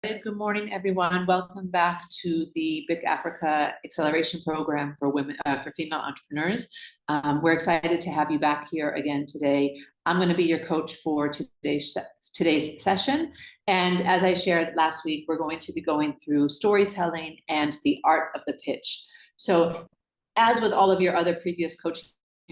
Good morning, everyone. Welcome back to the BIC Africa Acceleration Program for women, for female entrepreneurs. We're excited to have you back here again today. I'm going to be your coach for today's session. And as I shared last week, we're going to be going through storytelling and the art of the pitch. So as with all of your other previous coaching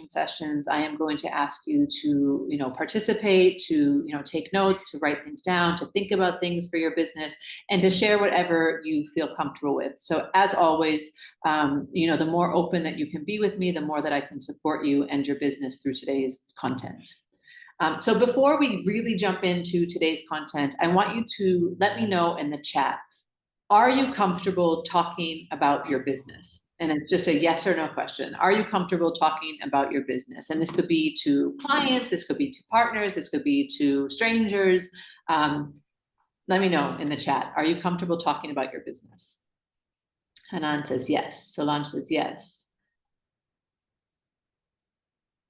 sessions, I am going to ask you to, participate, to, take notes, to write things down, to think about things for your business, and to share whatever you feel comfortable with. So as always, the more open that you can be with me, the more that I can support you and your business through today's content. So before we really jump into today's content, I want you to let me know in the chat, are you comfortable talking about your business? And it's just a yes or no question. Are you comfortable talking about your business? And this could be to clients, this could be to partners, this could be to strangers. Let me know in the chat. Are you comfortable talking about your business? Hanan says yes. Solange says yes.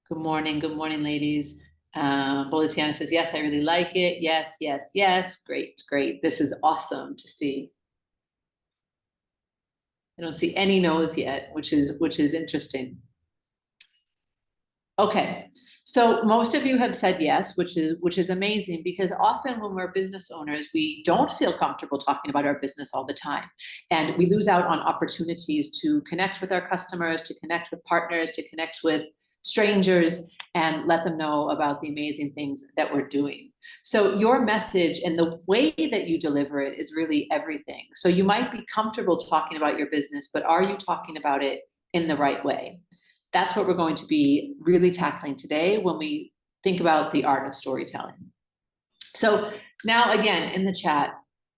Good morning, ladies. Bolitiana says yes, I really like it. Yes, yes, yes. Great, great. This is awesome to see. I don't see any no's yet, which is interesting. Okay, so most of you have said yes, which is amazing, because often when we're business owners, we don't feel comfortable talking about our business all the time, and we lose out on opportunities to connect with our customers, to connect with partners, to connect with strangers, and let them know about the amazing things that we're doing. So your message and the way that you deliver it is really everything. So you might be comfortable talking about your business, but are you talking about it in the right way? That's what we're going to be really tackling today when we think about the art of storytelling. So now, again, in the chat,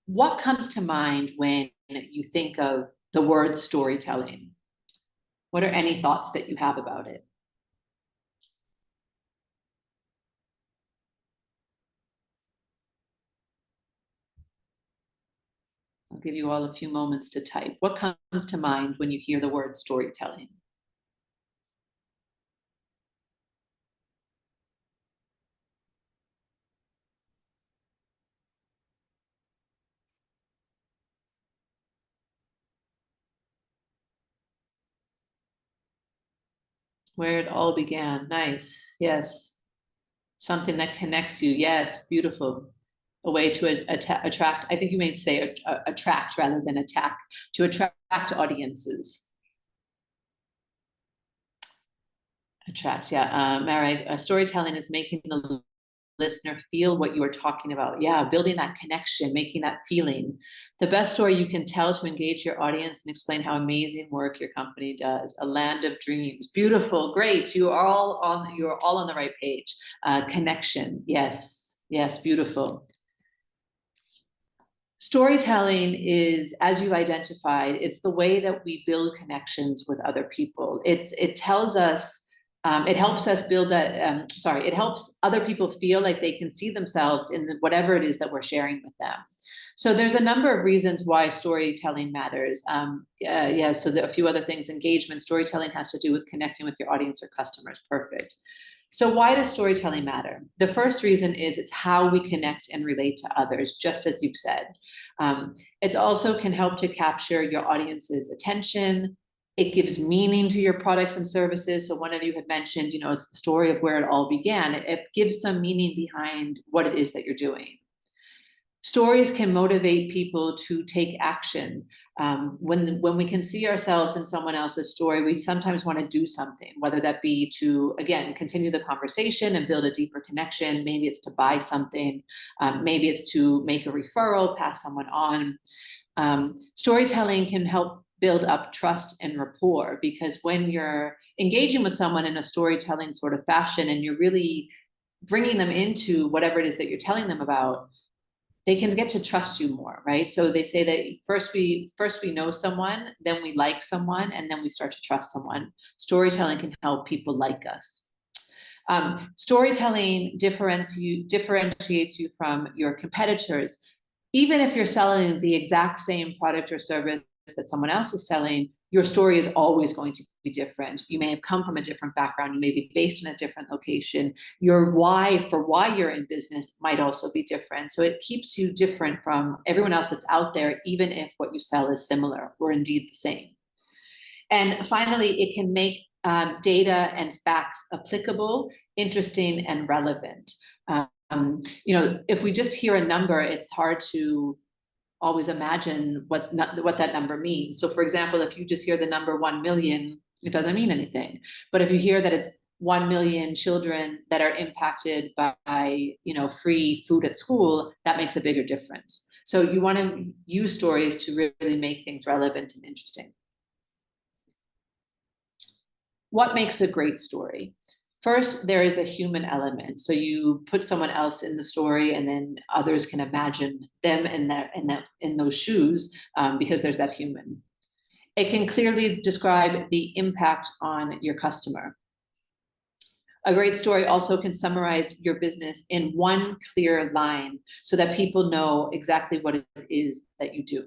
what comes to mind when you think of the word storytelling? What are any thoughts that you have about it? I'll give you all a few moments to type. What comes to mind when you hear the word storytelling? Where it all began. Nice. Yes. Something that connects you. Yes. Beautiful. A way to attract, I think you may say attract rather than attack, to attract audiences. Attract, yeah. Mary, storytelling is making the listener feel what you are talking about. Yeah, building that connection, making that feeling. The best story you can tell to engage your audience and explain how amazing work your company does. A land of dreams. Beautiful, great. You are all on the right page. Connection, yes, yes, beautiful. Storytelling is, as you've identified, it's the way that we build connections with other people. It tells us, it helps us build that, it helps other people feel like they can see themselves in whatever it is that we're sharing with them. So there's a number of reasons why storytelling matters. So there are a few other things. Engagement, storytelling has to do with connecting with your audience or customers. Perfect. So why does storytelling matter? The first reason is it's how we connect and relate to others, just as you've said. It also can help to capture your audience's attention. It gives meaning to your products and services. So one of you had mentioned, it's the story of where it all began. It gives some meaning behind what it is that you're doing. Stories can motivate people to take action. When we can see ourselves in someone else's story, we sometimes want to do something, whether that be to, again, continue the conversation and build a deeper connection. Maybe it's to buy something. Maybe it's to make a referral, pass someone on. Storytelling can help build up trust and rapport, because when you're engaging with someone in a storytelling sort of fashion and you're really bringing them into whatever it is that you're telling them about, they can get to trust you more, right? So they say that first we know someone, then we like someone, and then we start to trust someone. Storytelling can help people like us. Storytelling differentiates you from your competitors. Even if you're selling the exact same product or service that someone else is selling, your story is always going to be different. You may have come from a different background. You may be based in a different location. Your why for why you're in business might also be different. So it keeps you different from everyone else that's out there, even if what you sell is similar or indeed the same. And finally, it can make data and facts applicable, interesting, and relevant. If we just hear a number, it's hard to always imagine what that number means. So for example, if you just hear the number 1 million, it doesn't mean anything. But if you hear that it's 1 million children that are impacted by free food at school, that makes a bigger difference. So you want to use stories to really make things relevant and interesting. What makes a great story? First, there is a human element. So you put someone else in the story, and then others can imagine them in those shoes because there's that human. It can clearly describe the impact on your customer. A great story also can summarize your business in one clear line so that people know exactly what it is that you do.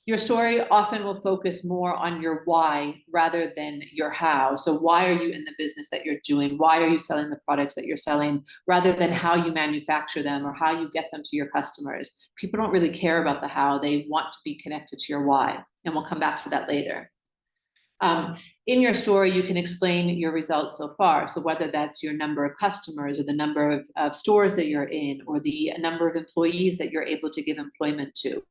Your story often will focus more on your why rather than your how. So why are you in the business that you're doing? Why are you selling the products that you're selling, rather than how you manufacture them or how you get them to your customers? People don't really care about the how. They want to be connected to your why. And we'll come back to that later. In your story, you can explain your results so far. So whether that's your number of customers or the number of stores that you're in or the number of employees that you're able to give employment to,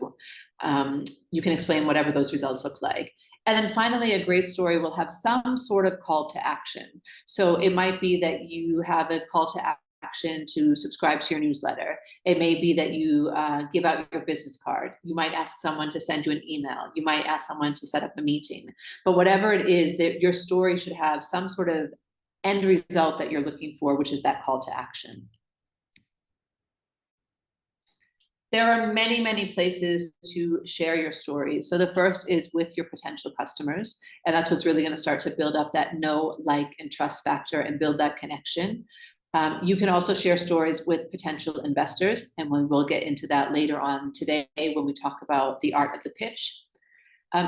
you can explain whatever those results look like. And then finally, a great story will have some sort of call to action. So it might be that you have a call to action to subscribe to your newsletter. It may be that you give out your business card. You might ask someone to send you an email. You might ask someone to set up a meeting. But whatever it is, that your story should have some sort of end result that you're looking for, which is that call to action. There are many, many places to share your story. So the first is with your potential customers. And that's what's really going to start to build up that know, like, and trust factor and build that connection. You can also share stories with potential investors, and we will get into that later on today when we talk about the art of the pitch.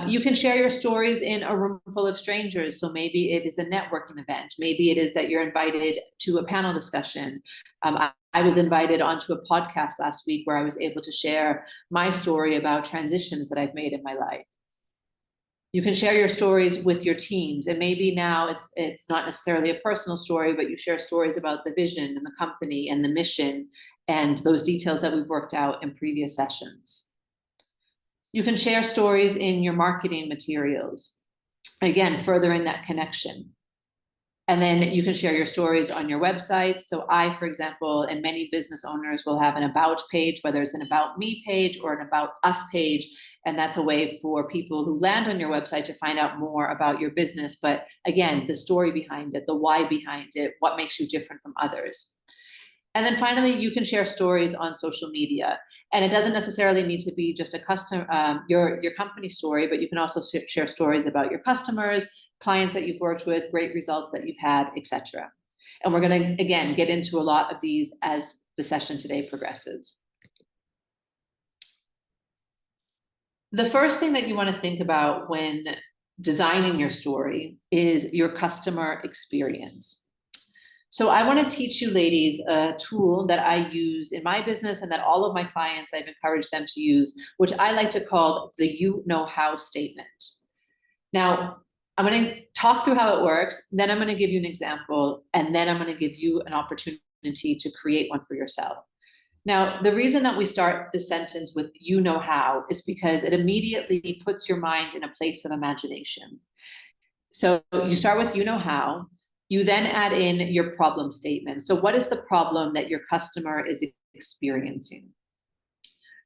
You can share your stories in a room full of strangers. So maybe it is a networking event. Maybe it is that you're invited to a panel discussion. I was invited onto a podcast last week where I was able to share my story about transitions that I've made in my life. You can share your stories with your teams, and maybe now it's not necessarily a personal story, but you share stories about the vision and the company and the mission and those details that we've worked out in previous sessions. You can share stories in your marketing materials, again, furthering that connection. And then you can share your stories on your website. So I, for example, and many business owners will have an about page, whether it's an about me page or an about us page. And that's a way for people who land on your website to find out more about your business. But again, the story behind it, the why behind it, what makes you different from others. And then finally, you can share stories on social media. And it doesn't necessarily need to be just your company story, but you can also share stories about your customers, clients that you've worked with, great results that you've had, etc. And we're going to, again, get into a lot of these as the session today progresses. The first thing that you want to think about when designing your story is your customer experience. So I want to teach you ladies a tool that I use in my business and that all of my clients, I've encouraged them to use, which I like to call the you know how statement. Now, I'm going to talk through how it works, then I'm going to give you an example, and then I'm going to give you an opportunity to create one for yourself. Now, the reason that we start the sentence with you know how is because it immediately puts your mind in a place of imagination. So you start with you know how, you then add in your problem statement. So what is the problem that your customer is experiencing?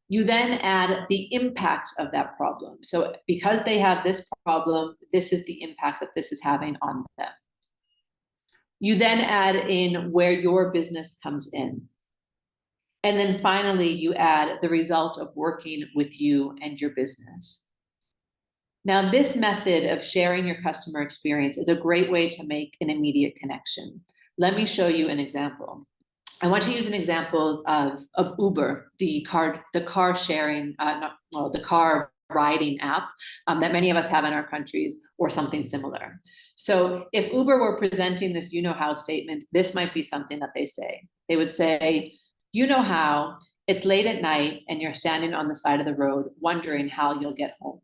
You then add the impact of that problem. So because they have this problem, this is the impact that this is having on them. You then add in where your business comes in. And then finally, you add the result of working with you and your business. Now, this method of sharing your customer experience is a great way to make an immediate connection. Let me show you an example. I want to use an example of Uber, the car sharing, the car riding app that many of us have in our countries, or something similar. So if Uber were presenting this you know how statement, this might be something that they say. They would say, you know how it's late at night and you're standing on the side of the road wondering how you'll get home.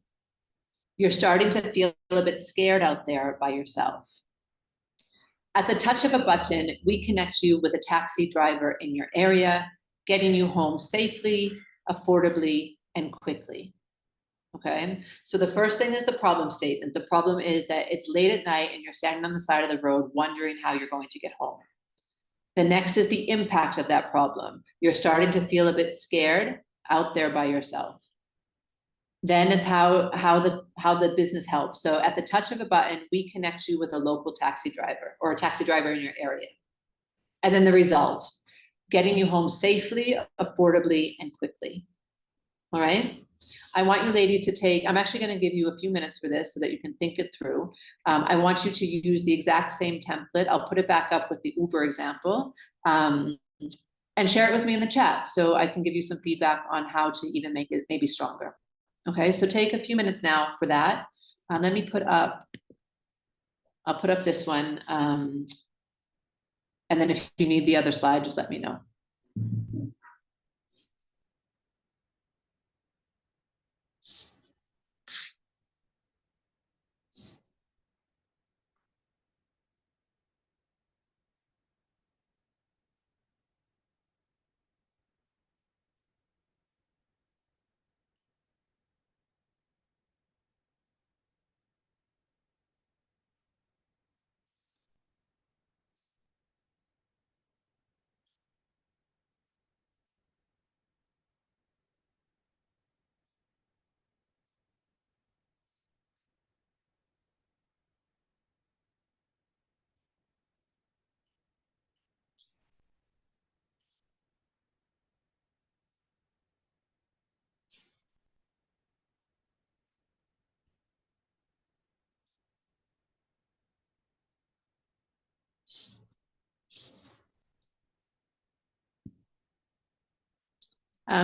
You're starting to feel a bit scared out there by yourself. At the touch of a button, we connect you with a taxi driver in your area, getting you home safely, affordably, and quickly. Okay, so the first thing is the problem statement. The problem is that it's late at night and you're standing on the side of the road wondering how you're going to get home. The next is the impact of that problem. You're starting to feel a bit scared out there by yourself. Then it's how the business helps. So at the touch of a button, we connect you with a local taxi driver or a taxi driver in your area. And then the result, getting you home safely, affordably, and quickly. All right. I want you ladies to take, I'm actually going to give you a few minutes for this so that you can think it through. I want you to use the exact same template. I'll put it back up with the Uber example and share it with me in the chat so I can give you some feedback on how to even make it maybe stronger. Okay, so take a few minutes now for that. Let me I'll put up this one. And then if you need the other slide, just let me know.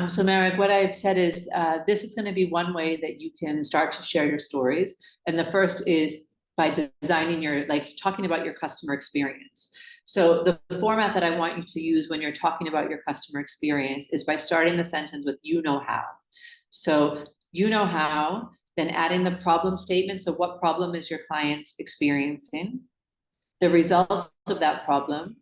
So Marek, what I've said is this is going to be one way that you can start to share your stories. And the first is by designing your, like talking about your customer experience. So the format that I want you to use when you're talking about your customer experience is by starting the sentence with you know how. So you know how, then adding the problem statement. So what problem is your client experiencing? The results of that problem,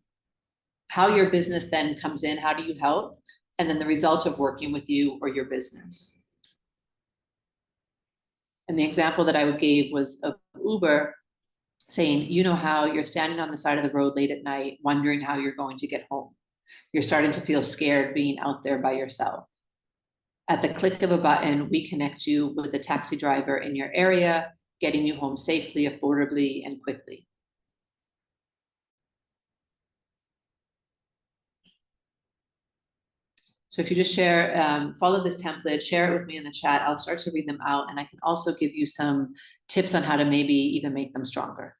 how your business then comes in, how do you help? And then the result of working with you or your business. And the example that I gave was of Uber saying, you know how you're standing on the side of the road late at night, wondering how you're going to get home. You're starting to feel scared being out there by yourself. At the click of a button, we connect you with a taxi driver in your area, getting you home safely, affordably, and quickly. So if you just share, follow this template, share it with me in the chat, I'll start to read them out, and I can also give you some tips on how to maybe even make them stronger.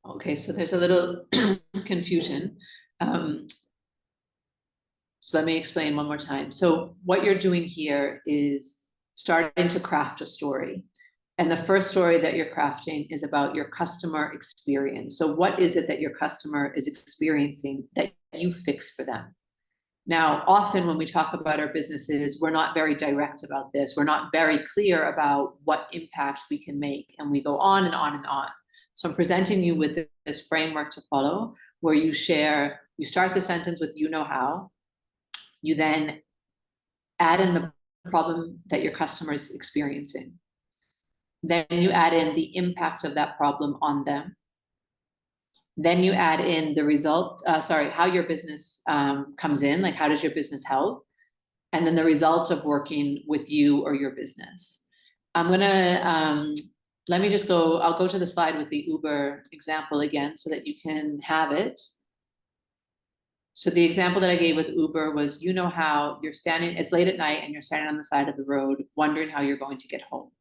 Okay, so there's a little confusion. So let me explain one more time. So what you're doing here is starting to craft a story. And the first story that you're crafting is about your customer experience. So what is it that your customer is experiencing that you fix for them? Now, often when we talk about our businesses, we're not very direct about this. We're not very clear about what impact we can make. And we go on and on and on. So I'm presenting you with this framework to follow, where you start the sentence with you know how. You then add in the problem that your customer is experiencing. Then you add in the impact of that problem on them. Then you add in the result, how your business comes in, like how does your business help? and then the result of working with you or your business. I'm gonna, let me just go, I'll go to the slide with the Uber example again so that you can have it. So the example that I gave with Uber was, you know how you're standing, it's late at night and you're standing on the side of the road, wondering how you're going to get home.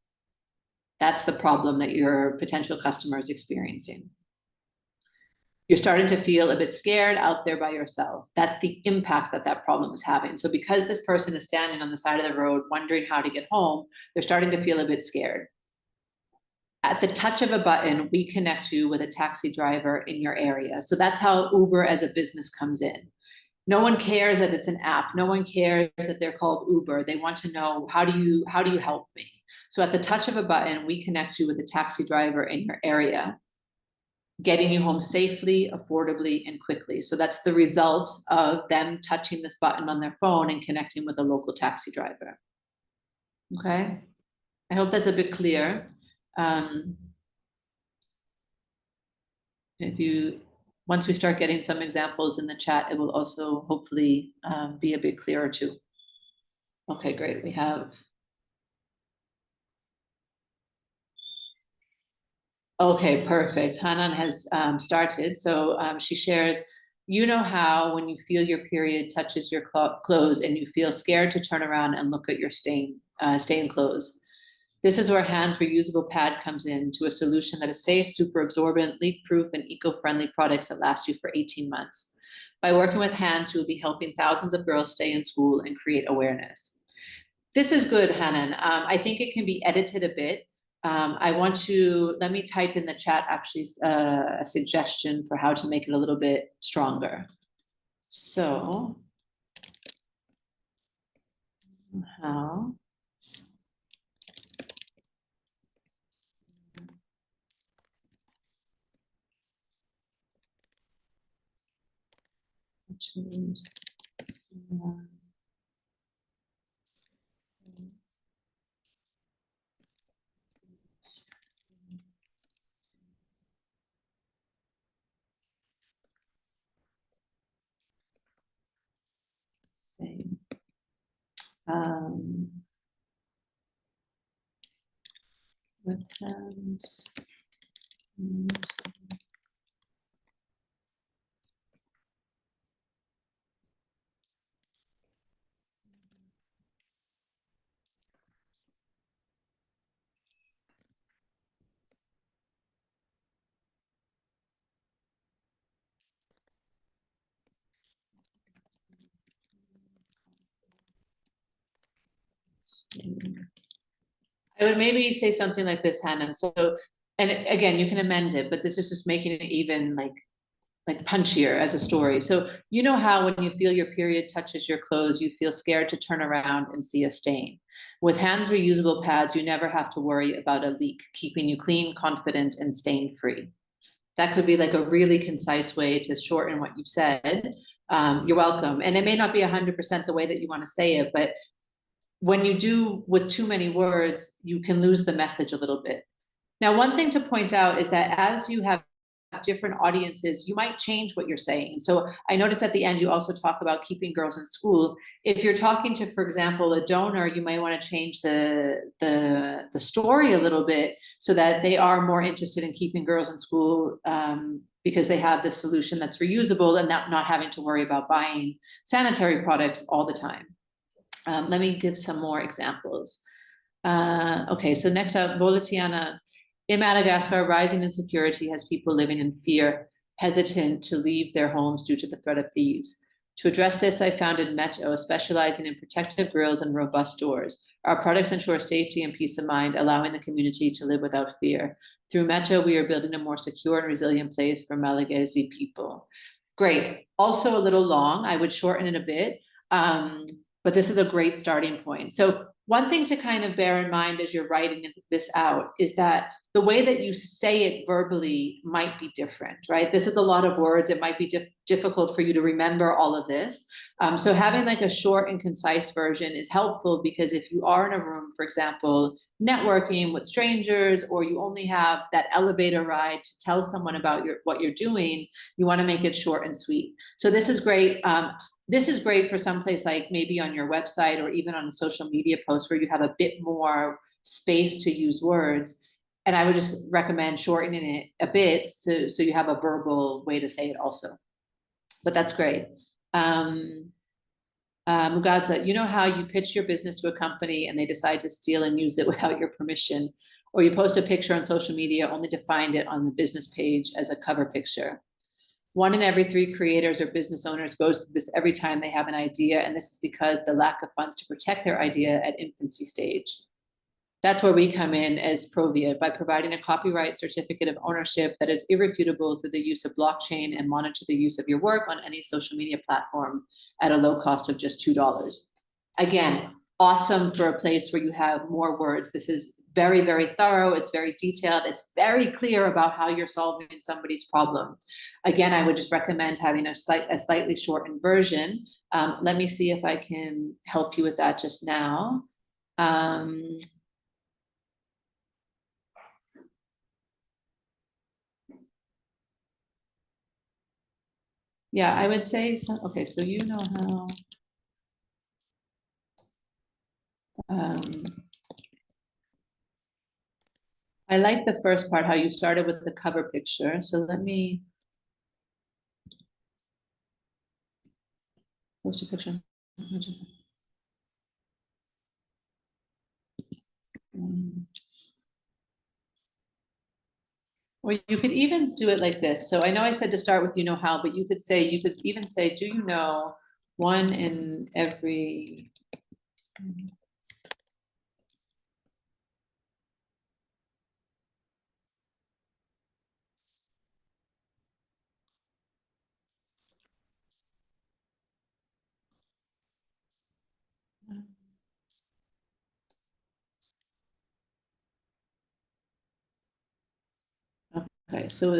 That's the problem that your potential customer is experiencing. You're starting to feel a bit scared out there by yourself. That's the impact that that problem is having. So because this person is standing on the side of the road, wondering how to get home, they're starting to feel a bit scared. At the touch of a button, we connect you with a taxi driver in your area. So that's how Uber as a business comes in. No one cares that it's an app. No one cares that they're called Uber. They want to know, how do you help me? So at the touch of a button, we connect you with a taxi driver in your area, getting you home safely, affordably, and quickly. So that's the result of them touching this button on their phone and connecting with a local taxi driver. Okay, I hope that's a bit clear. Once we start getting some examples in the chat, it will also hopefully be a bit clearer too. Okay, great. We have. Okay, perfect. Hanan has started. So she shares, you know how when you feel your period touches your clothes and you feel scared to turn around and look at your stained clothes. This is where Hands reusable pad comes in to a solution that is safe, super absorbent, leak-proof, and eco-friendly products that last you for 18 months. By working with Hands, you will be helping thousands of girls stay in school and create awareness. This is good, Hanan. I think it can be edited a bit. Let me type in the chat actually a suggestion for how to make it a little bit stronger. So, how choose with Hands. I would maybe say something like this, Hannah. So, and again, you can amend it, but this is just making it even like punchier as a story. So you know how when you feel your period touches your clothes, you feel scared to turn around and see a stain. With Hands reusable pads, you never have to worry about a leak, keeping you clean, confident, and stain free. That could be like a really concise way to shorten what you've said. You're welcome. And it may not be 100% the way that you want to say it, but when you do with too many words, you can lose the message a little bit. Now, one thing to point out is that as you have different audiences, you might change what you're saying. So I noticed at the end, you also talk about keeping girls in school. If you're talking to, for example, a donor, you might want to change the story a little bit so that they are more interested in keeping girls in school because they have this solution that's reusable and not having to worry about buying sanitary products all the time. Let me give some more examples. Okay, so next up, Boletiana. In Madagascar, rising insecurity has people living in fear, hesitant to leave their homes due to the threat of thieves. To address this, I founded Meto, specializing in protective grills and robust doors. Our products ensure safety and peace of mind, allowing the community to live without fear. Through Meto, we are building a more secure and resilient place for Malagasy people. Great. Also a little long. I would shorten it a bit, but this is a great starting point. So one thing to kind of bear in mind as you're writing this out is that the way that you say it verbally might be different, right? This is a lot of words. It might be difficult for you to remember all of this. So having like a short and concise version is helpful because if you are in a room, for example, networking with strangers, or you only have that elevator ride to tell someone about what you're doing, you want to make it short and sweet. So this is great. This is great for someplace like maybe on your website or even on a social media post where you have a bit more space to use words. And I would just recommend shortening it a bit so you have a verbal way to say it also. But that's great. Mugadza, you know how you pitch your business to a company and they decide to steal and use it without your permission, or you post a picture on social media only to find it on the business page as a cover picture. 1 in every 3 creators or business owners goes through this every time they have an idea, and this is because the lack of funds to protect their idea at infancy stage. That's where we come in as Provia by providing a copyright certificate of ownership that is irrefutable through the use of blockchain and monitor the use of your work on any social media platform at a low cost of just $2. Again, awesome for a place where you have more words. This is very, very thorough. It's very detailed. It's very clear about how you're solving somebody's problem. Again, I would just recommend having a slightly shortened version. Let me see if I can help you with that just now. Yeah, I would say so. Okay, so you know how. I like the first part, how you started with the cover picture. So let me post a picture. Or you could even do it like this. So I know I said to start with you know how, but you could even say, do you know 1 in every. Okay, so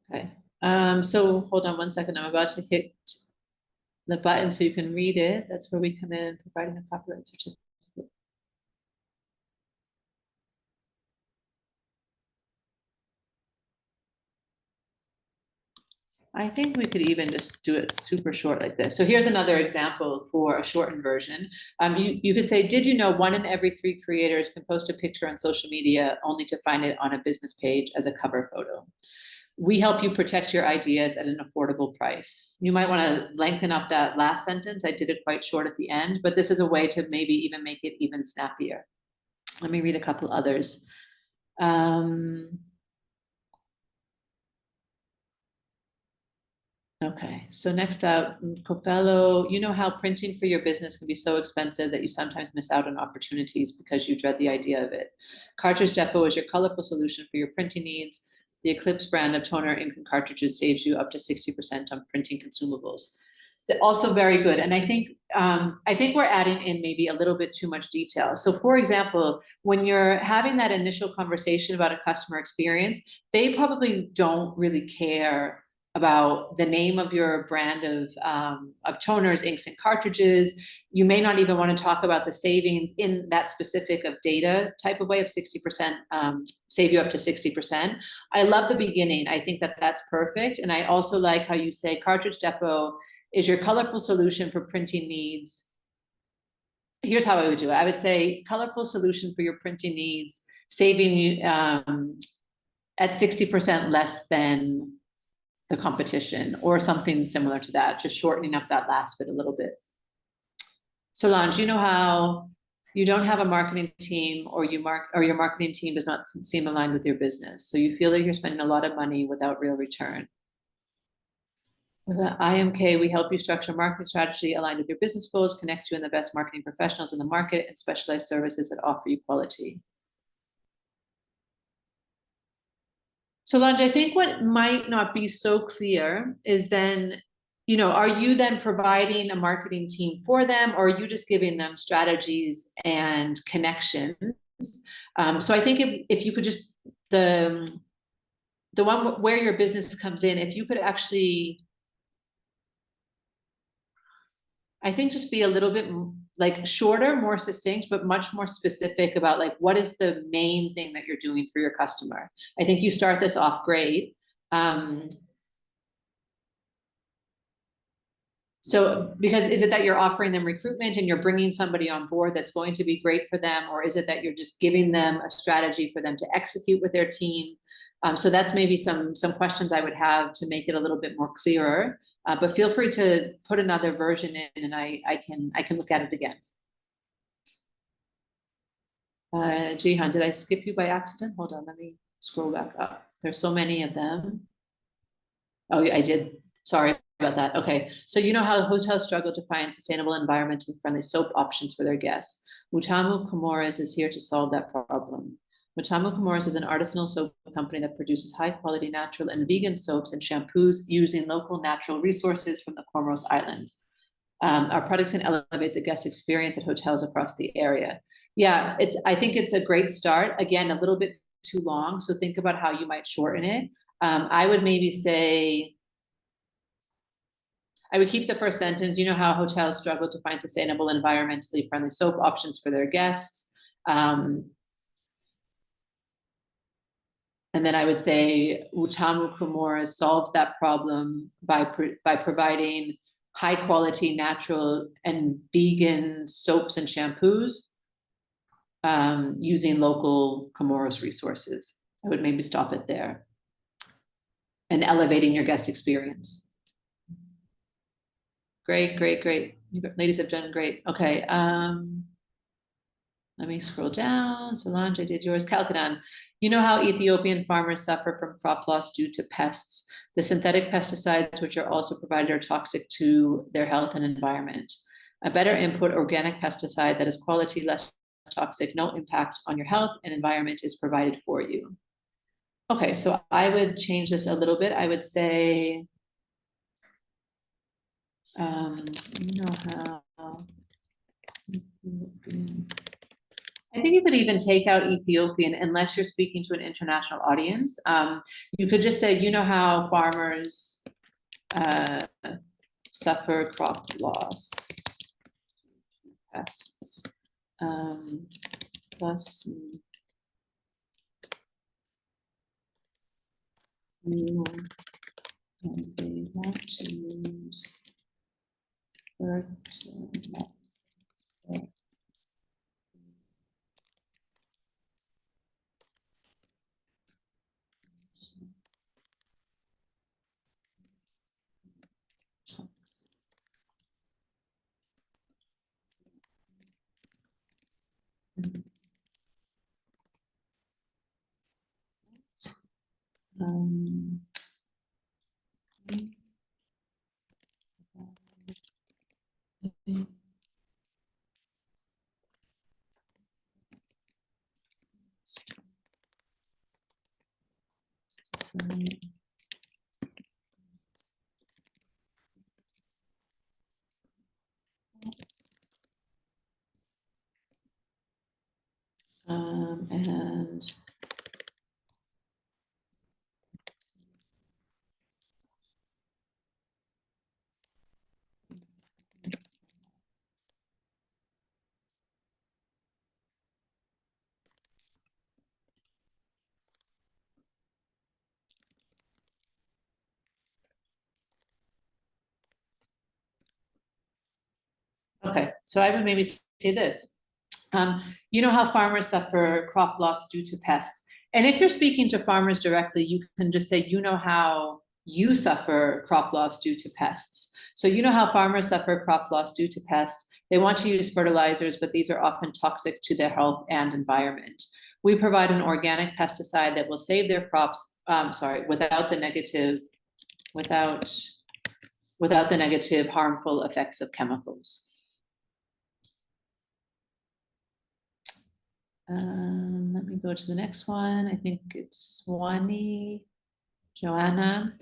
okay. So hold on 1 second. I'm about to hit the button so you can read it. That's where we come in, providing a copyright certificate. I think we could even just do it super short like this. So here's another example for a shortened version. You could say, did you know 1 in every 3 creators can post a picture on social media only to find it on a business page as a cover photo? We help you protect your ideas at an affordable price. You might want to lengthen up that last sentence. I did it quite short at the end, but this is a way to maybe even make it even snappier. Let me read a couple others. Okay, so next up, Copello, you know how printing for your business can be so expensive that you sometimes miss out on opportunities because you dread the idea of it. Cartridge Depot is your colorful solution for your printing needs. The Eclipse brand of toner, ink, and cartridges saves you up to 60% on printing consumables. They're also very good, and I think we're adding in maybe a little bit too much detail. So, for example, when you're having that initial conversation about a customer experience, they probably don't really care about the name of your brand of toners, inks, and cartridges. You may not even want to talk about the savings in that specific of data type of way of 60%, save you up to 60%. I love the beginning. I think that that's perfect. And I also like how you say Cartridge Depot is your colorful solution for printing needs. Here's how I would do it. I would say colorful solution for your printing needs, saving you at 60% less than the competition or something similar to that, just shortening up that last bit a little bit. Solange, you know how you don't have a marketing team or your marketing team does not seem aligned with your business. So you feel that you're spending a lot of money without real return. With IMK, we help you structure a marketing strategy aligned with your business goals, connect you in the best marketing professionals in the market, and specialized services that offer you quality. Solange, I think what might not be so clear is then you know, are you then providing a marketing team for them, or are you just giving them strategies and connections? So I think if you could just, the one where your business comes in, if you could actually, I think just be a little bit like shorter, more succinct, but much more specific about like, what is the main thing that you're doing for your customer? I think you start this off great. So because is it that you're offering them recruitment and you're bringing somebody on board that's going to be great for them? Or is it that you're just giving them a strategy for them to execute with their team? So that's maybe some questions I would have to make it a little bit more clearer. But feel free to put another version in, and I can look at it again. Jihan, did I skip you by accident? Hold on, let me scroll back up. There's so many of them. Oh, yeah, I did. Sorry about that. Okay, so you know how hotels struggle to find sustainable, environmentally friendly soap options for their guests. Mutamu Comores is here to solve that problem. Mutamu Comores is an artisanal soap company that produces high-quality natural and vegan soaps and shampoos using local natural resources from the Comoros Island. Our products can elevate the guest experience at hotels across the area. Yeah, I think it's a great start. Again, a little bit too long, so think about how you might shorten it. I would maybe say, I would keep the first sentence, you know how hotels struggle to find sustainable, environmentally friendly soap options for their guests. And then I would say Utamu Kumura solves that problem by providing high quality, natural and vegan soaps and shampoos using local Comoros resources. I would maybe stop it there. And elevating your guest experience. Great, great, great. Ladies have done great. Okay. Let me scroll down. Solange, I did yours. Kalkadan, you know how Ethiopian farmers suffer from crop loss due to pests. The synthetic pesticides, which are also provided, are toxic to their health and environment. A better input organic pesticide that is quality, less toxic, no impact on your health and environment is provided for you. Okay, so I would change this a little bit. I would say, you know how, I think you could even take out Ethiopian unless you're speaking to an international audience. You could just say, you know how farmers suffer crop loss, pests, plus and they want to use fertilizer. And okay, so I would maybe say this. You know how farmers suffer crop loss due to pests. And if you're speaking to farmers directly, you can just say, you know how you suffer crop loss due to pests. So you know how farmers suffer crop loss due to pests. They want to use fertilizers, but these are often toxic to their health and environment. We provide an organic pesticide that will save their crops, without the negative harmful effects of chemicals. Let me go to the next one. I think it's Joanna.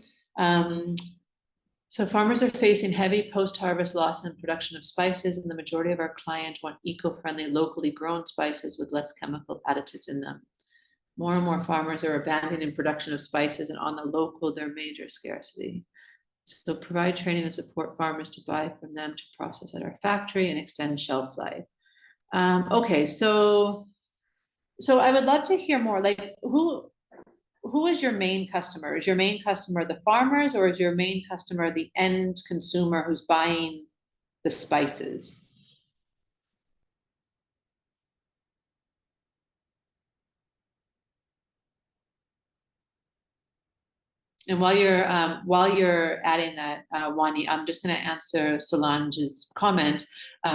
So farmers are facing heavy post-harvest loss in production of spices, and the majority of our clients want eco-friendly, locally grown spices with less chemical additives in them. More and more farmers are abandoning production of spices, and on the local, they're major scarcity. So provide training and support farmers to buy from them to process at our factory and extend shelf life. Okay, so I would love to hear more. Like, who is your main customer? Is your main customer the farmers, or is your main customer the end consumer who's buying the spices? And while you're adding that, Wani, I'm just going to answer Solange's comment.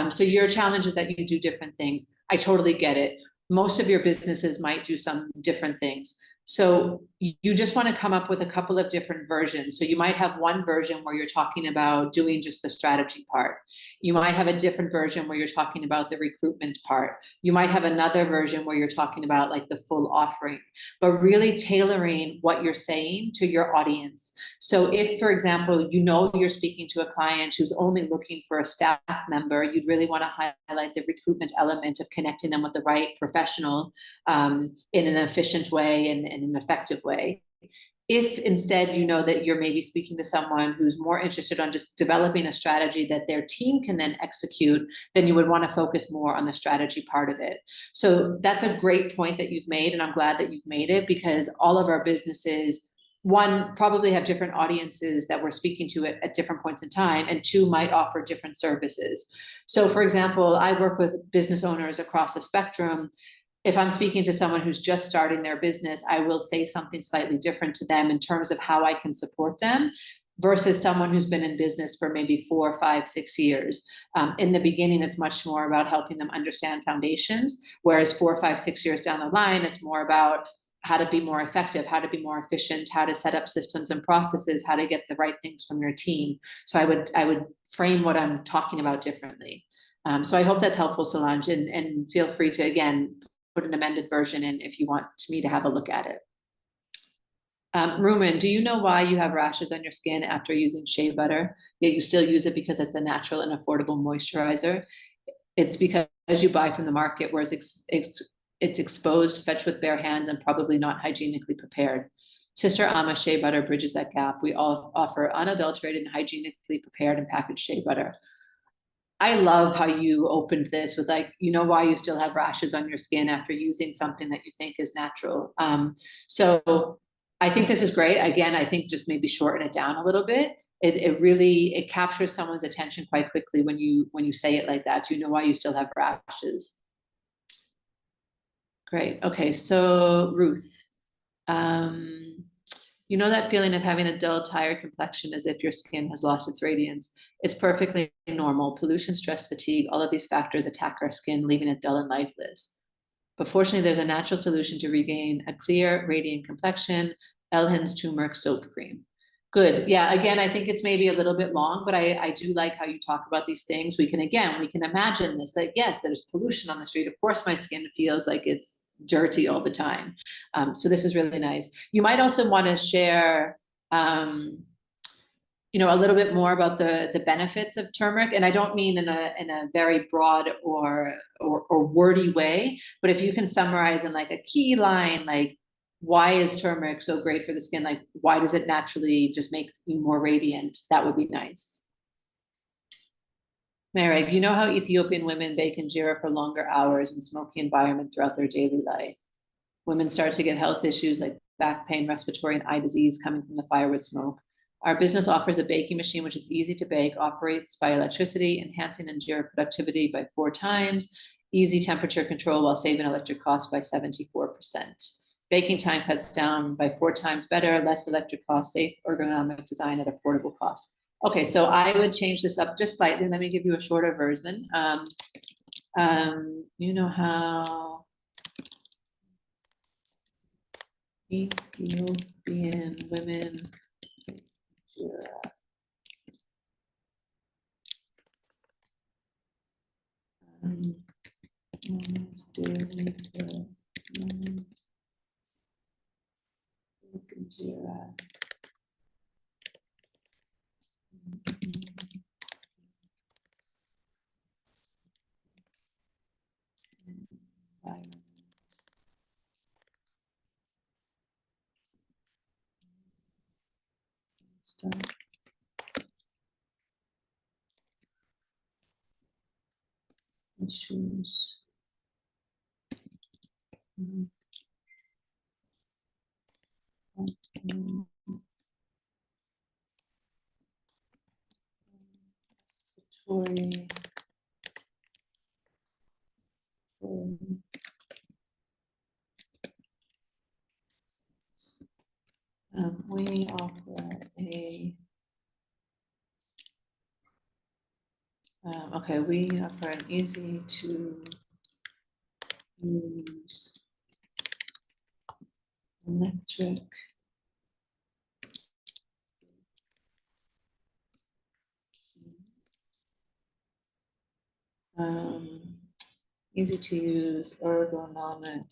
So your challenge is that you do different things. I totally get it. Most of your businesses might do some different things. So you just want to come up with a couple of different versions. So you might have one version where you're talking about doing just the strategy part. You might have a different version where you're talking about the recruitment part. You might have another version where you're talking about like the full offering, but really tailoring what you're saying to your audience. So if, for example, you know you're speaking to a client who's only looking for a staff member, you'd really want to highlight the recruitment element of connecting them with the right professional in an efficient way and in an effective way. If instead you know that you're maybe speaking to someone who's more interested on just developing a strategy that their team can then execute, then you would want to focus more on the strategy part of it. So that's a great point that you've made, and I'm glad that you've made it, because all of our businesses, one, probably have different audiences that we're speaking to at different points in time, and two, might offer different services. So for example, I work with business owners across the spectrum. If I'm speaking to someone who's just starting their business, I will say something slightly different to them in terms of how I can support them versus someone who's been in business for maybe 4, 5, 6 years. In the beginning, it's much more about helping them understand foundations, whereas 4, 5, 6 years down the line, it's more about how to be more effective, how to be more efficient, how to set up systems and processes, how to get the right things from your team. So I would frame what I'm talking about differently. So I hope that's helpful, Solange, and feel free to, again, put an amended version in if you want me to have a look at it. Rumen, do you know why you have rashes on your skin after using shea butter, yet you still use it because it's a natural and affordable moisturizer? It's because you buy from the market, whereas it's exposed, fetched with bare hands, and probably not hygienically prepared. Sister Ama Shea Butter bridges that gap. We all offer unadulterated and hygienically prepared and packaged shea butter. I love how you opened this with, like, you know why you still have rashes on your skin after using something that you think is natural. So I think this is great. Again, I think just maybe shorten it down a little bit. It really captures someone's attention quite quickly when you say it like that. You know why you still have rashes. Great. Okay, so Ruth, you know that feeling of having a dull, tired complexion as if your skin has lost its radiance? It's perfectly normal. Pollution, stress, fatigue, all of these factors attack our skin, leaving it dull and lifeless. But fortunately, there's a natural solution to regain a clear, radiant complexion: Elhen's turmeric soap cream. Good. Yeah, again, I think it's maybe a little bit long, but I do like how you talk about these things. We can imagine this, that yes, there's pollution on the street. Of course, my skin feels like it's dirty all the time. So this is really nice. You might also want to share, a little bit more about the benefits of turmeric. And I don't mean in a very broad or wordy way, but if you can summarize in like a key line, like, why is turmeric so great for the skin? Like, why does it naturally just make you more radiant? That would be nice. Marek, you know how Ethiopian women bake injera for longer hours in smoky environment throughout their daily life? Women start to get health issues like back pain, respiratory, and eye disease coming from the firewood smoke. Our business offers a baking machine which is easy to bake, operates by electricity, enhancing injera productivity by 4 times, easy temperature control while saving electric costs by 74%. Baking time cuts down by 4 times better, less electric cost, safe ergonomic design at affordable cost. Okay, so I would change this up just slightly. Let me give you a shorter version. You know how Ethiopian women Issues. Respiratory. We offer a okay, we offer an easy to use electric easy to use ergonomic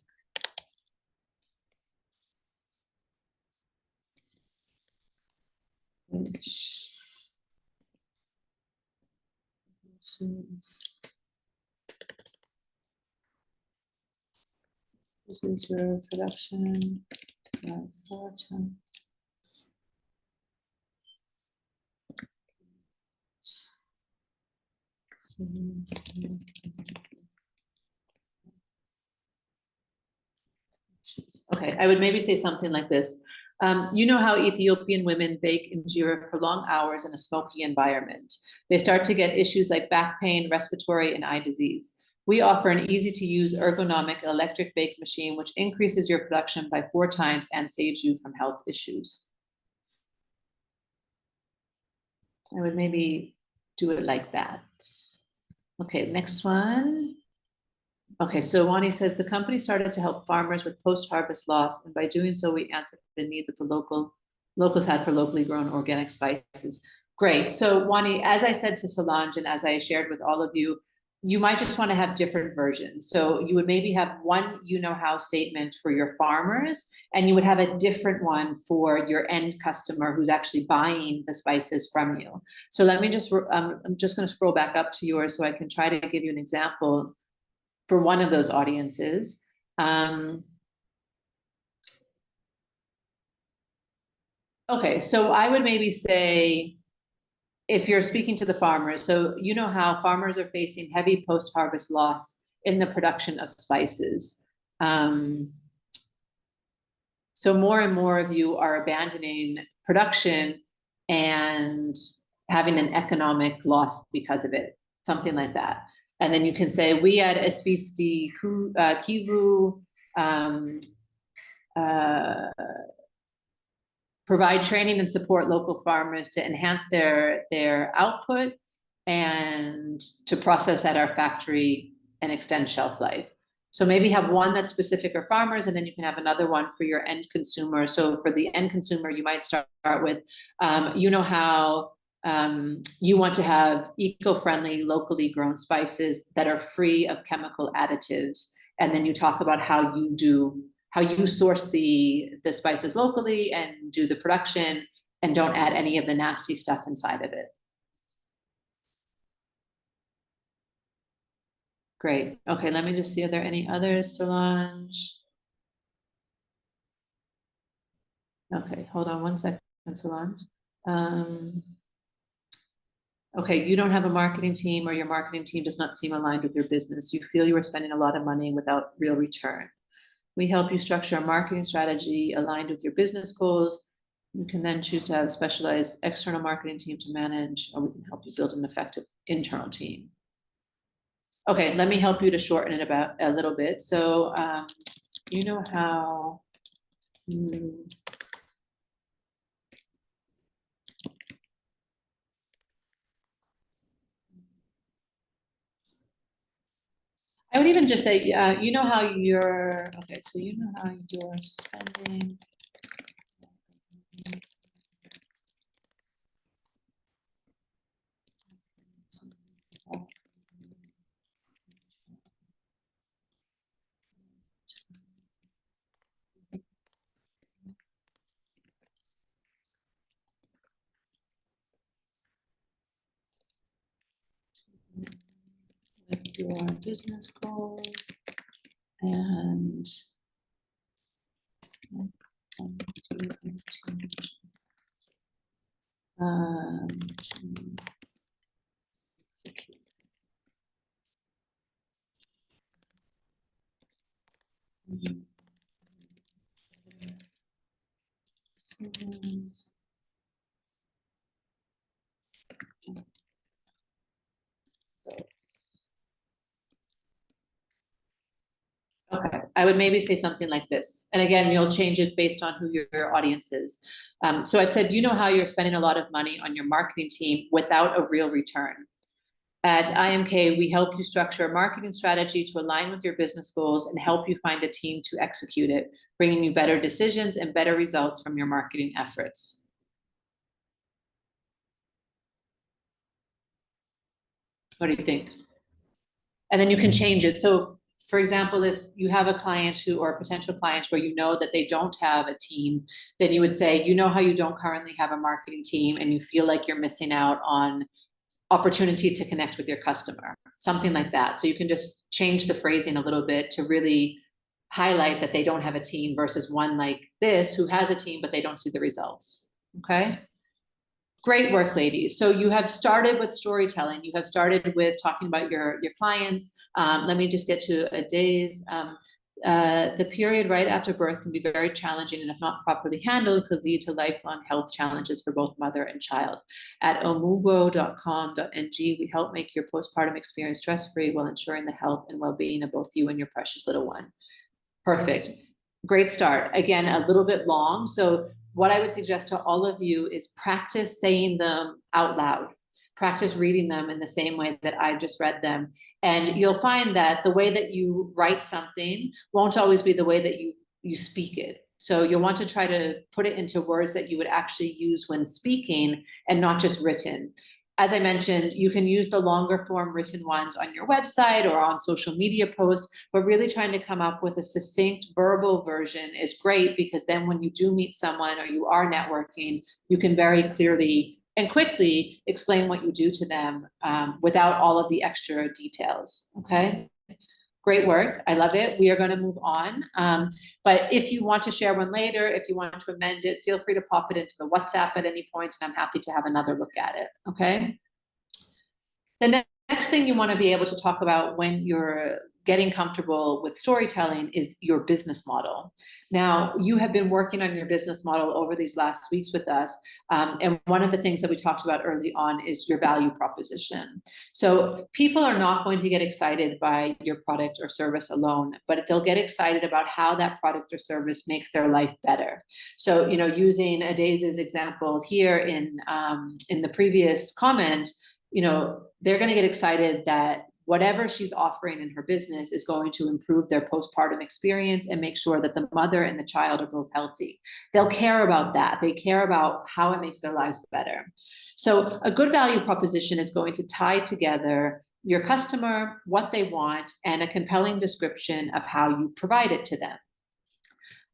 which this is your production 4 times. Okay, I would maybe say something like this. You know how Ethiopian women bake injera for long hours in a smoky environment. They start to get issues like back pain, respiratory, and eye disease. We offer an easy-to-use ergonomic electric bake machine, which increases your production by 4 times and saves you from health issues. I would maybe do it like that. Okay, next one. Okay, so Wani says the company started to help farmers with post-harvest loss, and by doing so, we answered the need that the locals had for locally grown organic spices. Great. So Wani, as I said to Solange, and as I shared with all of you, you might just want to have different versions. So you would maybe have one you-know-how statement for your farmers, and you would have a different one for your end customer who's actually buying the spices from you. So let me just, I'm just going to scroll back up to yours so I can try to give you an example for one of those audiences. Okay, so I would maybe say, if you're speaking to the farmers, so you know how farmers are facing heavy post-harvest loss in the production of spices. So more and more of you are abandoning production and having an economic loss because of it, something like that. And then you can say, we at SVSD Kivu provide training and support local farmers to enhance their output and to process at our factory and extend shelf life. So maybe have one that's specific for farmers, and then you can have another one for your end consumer. So for the end consumer, you might start with, you know how you want to have eco-friendly, locally grown spices that are free of chemical additives. And then you talk about how you source the spices locally and do the production and don't add any of the nasty stuff inside of it. Great. Okay, let me just see, are there any others, Solange? Okay, hold on one second, Solange. Okay, you don't have a marketing team, or your marketing team does not seem aligned with your business. You feel you are spending a lot of money without real return. We help you structure a marketing strategy aligned with your business goals. You can then choose to have a specialized external marketing team to manage, or we can help you build an effective internal team. Okay, let me help you to shorten it about a little bit. So you know how I would even just say, you know how you're, okay, so you know how you're spending. with your business goals and um, okay, I would maybe say something like this. And again, you'll change it based on who your audience is. So I've said, you know how you're spending a lot of money on your marketing team without a real return. At IMK, we help you structure a marketing strategy to align with your business goals and help you find a team to execute it, bringing you better decisions and better results from your marketing efforts. What do you think? And then you can change it. So for example, if you have a client who, or a potential client where you know that they don't have a team, then you would say, you know how you don't currently have a marketing team and you feel like you're missing out on opportunities to connect with your customer, something like that. So you can just change the phrasing a little bit to really highlight that they don't have a team versus one like this who has a team, but they don't see the results. Okay. Great work, ladies. So you have started with storytelling. You have started with talking about your clients. Let me just get to a day's. The period right after birth can be very challenging, and if not properly handled, could lead to lifelong health challenges for both mother and child. At omugo.com.ng, we help make your postpartum experience stress-free while ensuring the health and well-being of both you and your precious little one. Perfect. Great start. Again, a little bit long. So what I would suggest to all of you is practice saying them out loud. Practice reading them in the same way that I just read them. And you'll find that the way that you write something won't always be the way that you speak it. So you'll want to try to put it into words that you would actually use when speaking and not just written. As I mentioned, you can use the longer form written ones on your website or on social media posts, but really trying to come up with a succinct verbal version is great, because then when you do meet someone or you are networking, you can very clearly and quickly explain what you do to them without all of the extra details. Okay. Great work. I love it. We are going to move on. But if you want to share one later, if you want to amend it, feel free to pop it into the WhatsApp at any point, and I'm happy to have another look at it. Okay. The next thing you want to be able to talk about when you're getting comfortable with storytelling is your business model. Now, you have been working on your business model over these last weeks with us. And one of the things that we talked about early on is your value proposition. So people are not going to get excited by your product or service alone, but they'll get excited about how that product or service makes their life better. So, you know, using Adaise's example here in the previous comment, you know, they're going to get excited that whatever she's offering in her business is going to improve their postpartum experience and make sure that the mother and the child are both healthy. They'll care about that. They care about how it makes their lives better. So a good value proposition is going to tie together your customer, what they want, and a compelling description of how you provide it to them.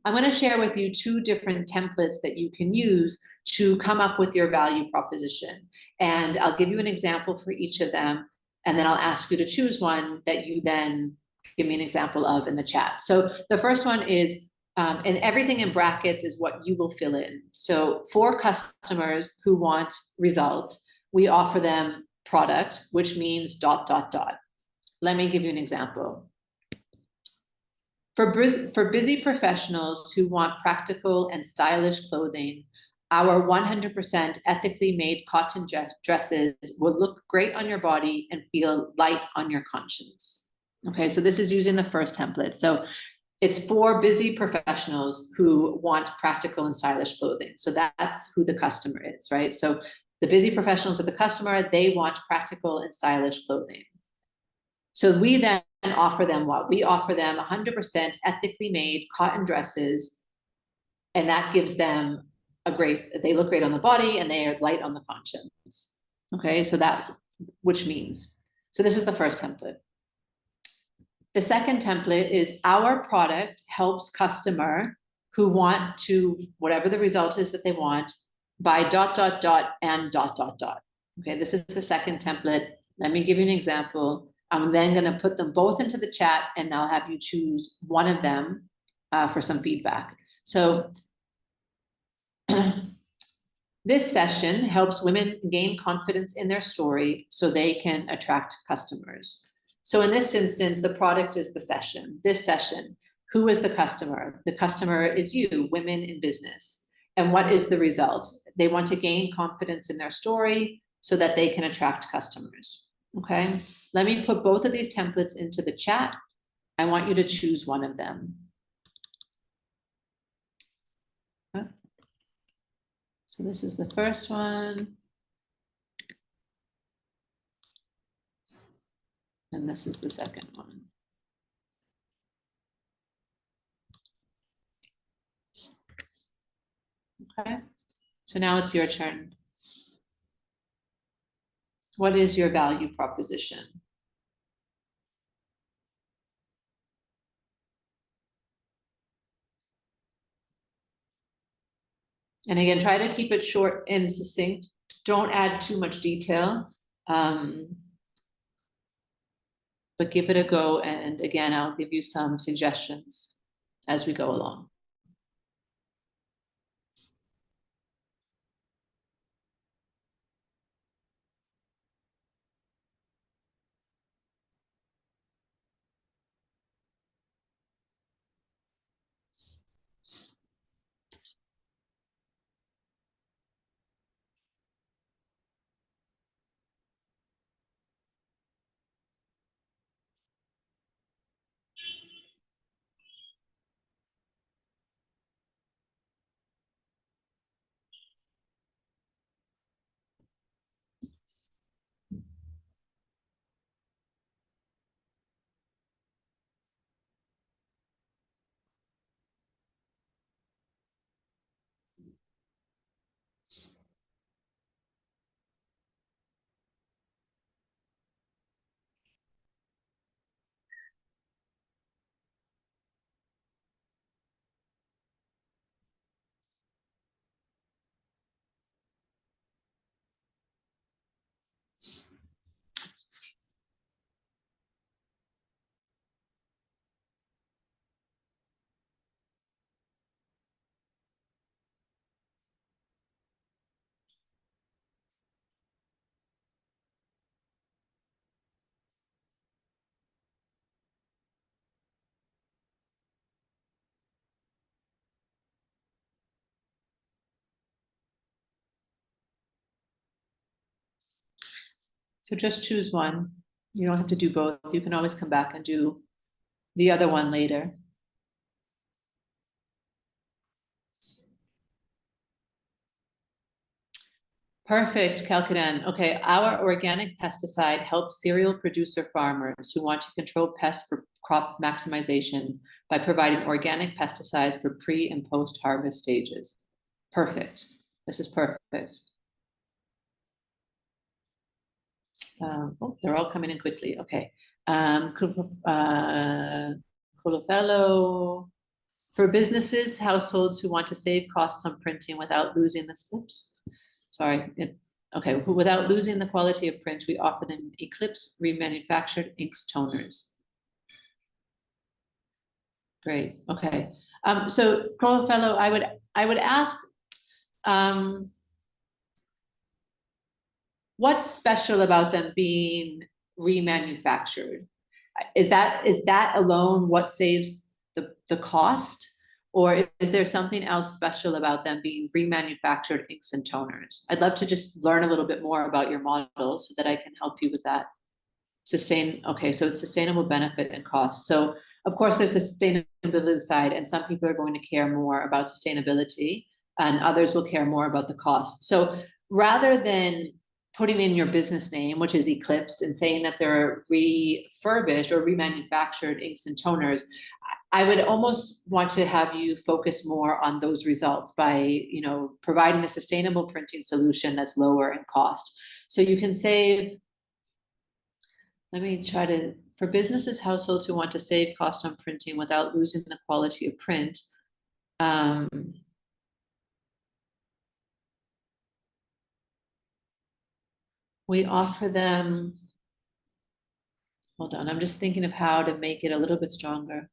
I'm going to share with you two different templates that you can use to come up with your value proposition. And I'll give you an example for each of them. And then I'll ask you to choose one that you then give me an example of in the chat. So the first one is, and everything in brackets is what you will fill in. So for customers who want result, we offer them product, which means ... Let me give you an example. For busy professionals who want practical and stylish clothing, our 100% ethically made cotton dresses will look great on your body and feel light on your conscience. Okay, so this is using the first template. So it's for busy professionals who want practical and stylish clothing. So that's who the customer is, right? So the busy professionals are the customer, they want practical and stylish clothing. So we then offer them what? We offer them 100% ethically made cotton dresses, and that gives them they look great on the body and they are light on the conscience. Okay, so which means, so this is the first template. The second template is our product helps customer who want to, whatever the result is that they want, buy ... and ... Okay, this is the second template. Let me give you an example. I'm then going to put them both into the chat and I'll have you choose one of them for some feedback. So this session helps women gain confidence in their story so they can attract customers. So in this instance, the product is the session. This session, who is the customer? The customer is you, women in business. And what is the result? They want to gain confidence in their story so that they can attract customers. Okay, let me put both of these templates into the chat. I want you to choose one of them. So this is the first one. And this is the second one. Okay, so now it's your turn. What is your value proposition? And again, try to keep it short and succinct. Don't add too much detail, but give it a go. And again, I'll give you some suggestions as we go along. So just choose one. You don't have to do both. You can always come back and do the other one later. Perfect, Kalkadan. Okay, our organic pesticide helps cereal producer farmers who want to control pests for crop maximization by providing organic pesticides for pre and post harvest stages. Perfect. This is perfect. Oh, they're all coming in quickly. Okay. Colofello. For businesses, households who want to save costs on printing without losing the, oops, sorry. Okay, without losing the quality of print, we offer them Eclipse remanufactured inks toners. Great. Okay. So Colofello, I would ask, what's special about them being remanufactured? Is that alone what saves the cost? Or is there something else special about them being remanufactured inks and toners? I'd love to just learn a little bit more about your model so that I can help you with that. Okay, so it's sustainable benefit and cost. So of course there's a sustainability side, and some people are going to care more about sustainability and others will care more about the cost. So rather than putting in your business name, which is Eclipsed, and saying that they're refurbished or remanufactured inks and toners, I would almost want to have you focus more on those results by, providing a sustainable printing solution that's lower in cost. So you can save, let me try to, for businesses, households who want to save cost on printing without losing the quality of print. We offer them Hold on, I'm just thinking of how to make it a little bit stronger.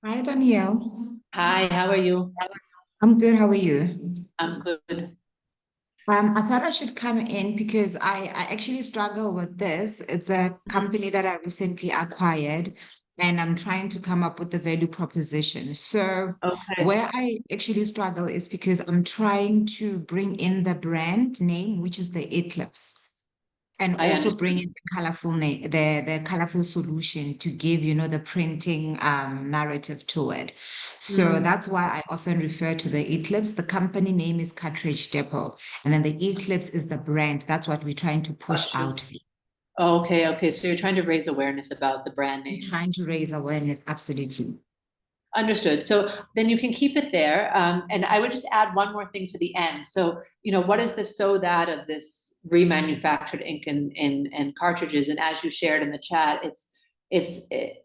Hi, Danielle. Hi, how are you? I'm good. How are you? I'm good. I thought I should come in because I actually struggle with this. It's a Mhm. company that I recently acquired, and I'm trying to come up with the value proposition. So, Okay, where I actually struggle is because I'm trying to bring in the brand name, which is the Eclipse, and I also bring understand. in the colorful name, the colorful solution to give, the printing narrative to it. So Mm, that's why I often refer to the Eclipse. The company name is Cartridge Depot, and then the Eclipse is the brand. That's what we're trying to push got you. out there. Okay, okay. So you're trying to raise awareness about the brand We're name. trying to raise awareness, absolutely. Understood. So then you can keep it there. And I would just add one more thing to the end. So, what is the so that of this remanufactured ink and cartridges? And as you shared in the chat,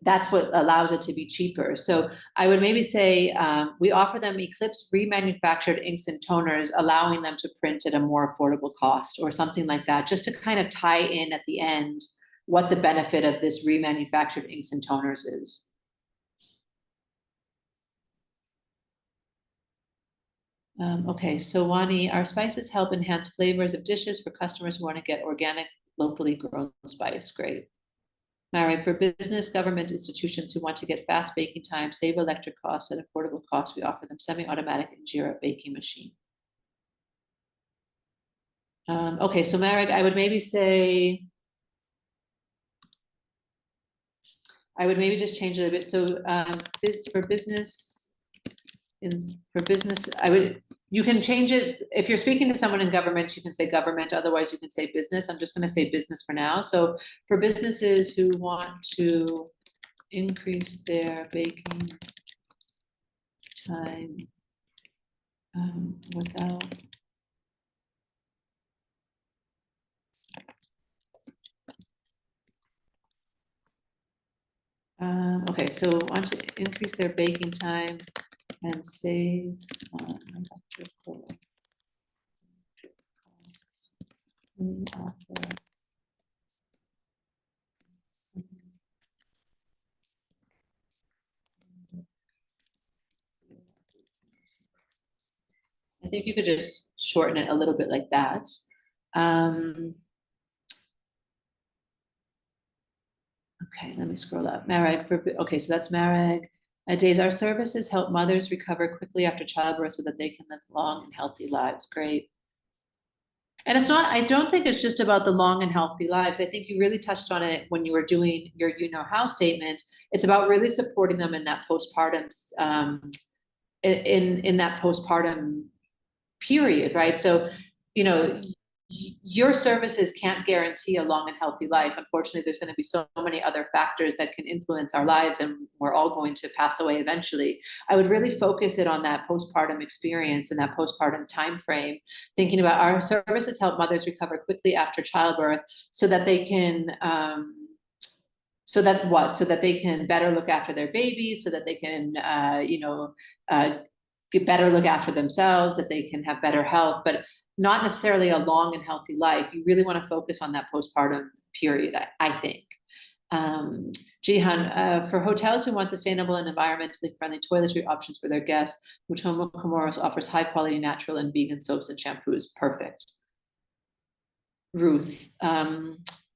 that's what allows it to be cheaper. So I would maybe say we offer them Eclipse remanufactured inks and toners, allowing them to print at a more affordable cost or something like that, just to kind of tie in at the end what the benefit of this remanufactured inks and toners is. Okay, so Wani, our spices help enhance flavors of dishes for customers who want to get organic, locally grown spice. Great. Marek, for business, government institutions who want to get fast baking time, save electric costs at affordable costs, we offer them semi-automatic Injera baking machine. Okay, so Marek, I would maybe just change it a bit. So for business, in for business, you can change it. If you're speaking to someone in government, you can say government, otherwise you can say business. I'm just going to say business for now. So for businesses who want to increase their baking time without okay, so want to increase their baking time and save on electrical costs. We offer I think you could just shorten it a little bit like that. Um, okay, let me scroll up. Marag okay, so that's Marag. Days, our services help mothers recover quickly after childbirth so that they can live long and healthy lives. Great. And it's not, I don't think it's just about the long and healthy lives. I think you really touched on it when you were doing your how statement. It's about really supporting them in that postpartum, in that postpartum period, right? So, you know, your services can't guarantee a long and healthy life. Unfortunately, there's going to be so many other factors that can influence our lives, and we're all going to pass away eventually. I would really focus it on that postpartum experience and that postpartum time frame, thinking about our services help mothers recover quickly after childbirth so that they can so that they can better look after their babies, so that they can uh, get better look after themselves, that they can have better health, but not necessarily a long and healthy life. You really want to focus on that postpartum period, I think. Um, Jihan, for hotels who want sustainable and environmentally friendly toiletry options for their guests, Mutomo Komoros offers high quality natural and vegan soaps and shampoos. Perfect. Ruth,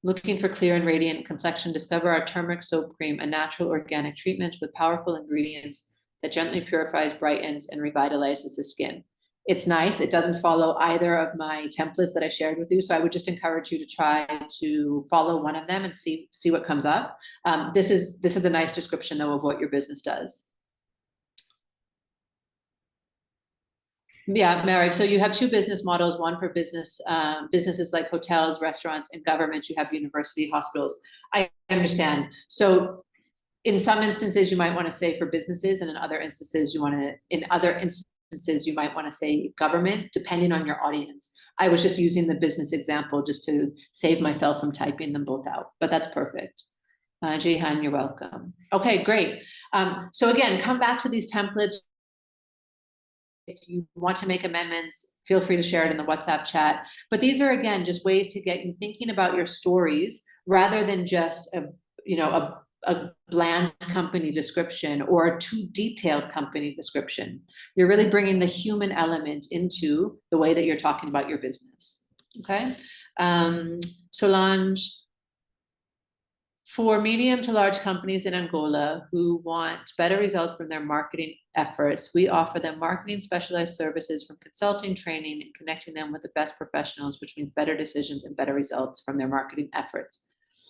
looking for clear and radiant complexion, discover our turmeric soap cream, a natural organic treatment with powerful ingredients that gently purifies, brightens, and revitalizes the skin. It's nice. It doesn't follow either of my templates that I shared with you. So I would just encourage you to try to follow one of them and see what comes up. This is a nice description though of what your business does. Yeah, Mary. So you have two business models, one for businesses like hotels, restaurants, and government. You have university, hospitals. I understand. So in some instances, you might want to say for businesses, and in other instances, you might want to say government, depending on your audience. I was just using the business example just to save myself from typing them both out, but that's perfect. Jehan, you're welcome. Okay, great. So again, come back to these templates if you want to make amendments, feel free to share it in the WhatsApp chat. But these are, again, just ways to get you thinking about your stories rather than just a bland company description or a too detailed company description. You're really bringing the human element into the way that you're talking about your business. Okay. Solange, for medium to large companies in Angola who want better results from their marketing efforts, we offer them marketing specialized services from consulting, training, and connecting them with the best professionals, which means better decisions and better results from their marketing efforts.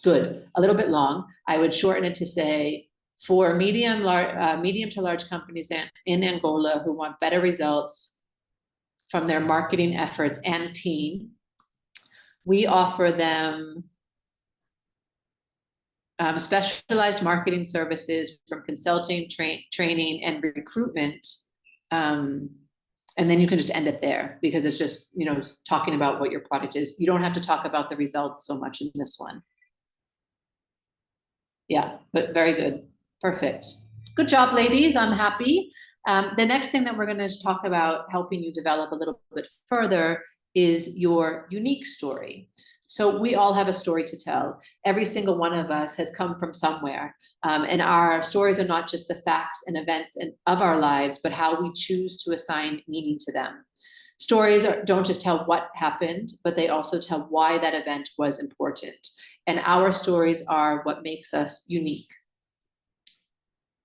Good. A little bit long. I would shorten it to say, for medium to large companies in Angola who want better results from their marketing efforts and team, we offer them specialized marketing services from consulting, training, and recruitment. And then you can just end it there because it's just, talking about what your product is. You don't have to talk about the results so much in this one. Yeah, but very good. Perfect. Good job, ladies. I'm happy. The next thing that we're going to talk about helping you develop a little bit further is your unique story. So we all have a story to tell. Every single one of us has come from somewhere. And our stories are not just the facts and events of our lives, but how we choose to assign meaning to them. Stories don't just tell what happened, but they also tell why that event was important. And our stories are what makes us unique.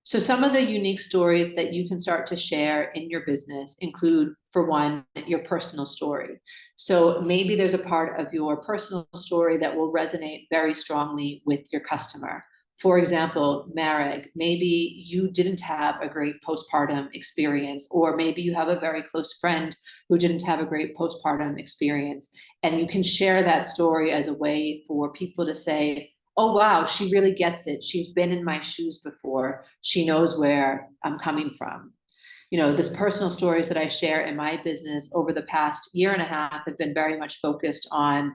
So some of the unique stories that you can start to share in your business include, for one, your personal story. So maybe there's a part of your personal story that will resonate very strongly with your customer. For example, Marek, maybe you didn't have a great postpartum experience, or maybe you have a very close friend who didn't have a great postpartum experience. And you can share that story as a way for people to say, oh, wow, she really gets it. She's been in my shoes before. She knows where I'm coming from. This personal stories that I share in my business over the past year and a half have been very much focused on,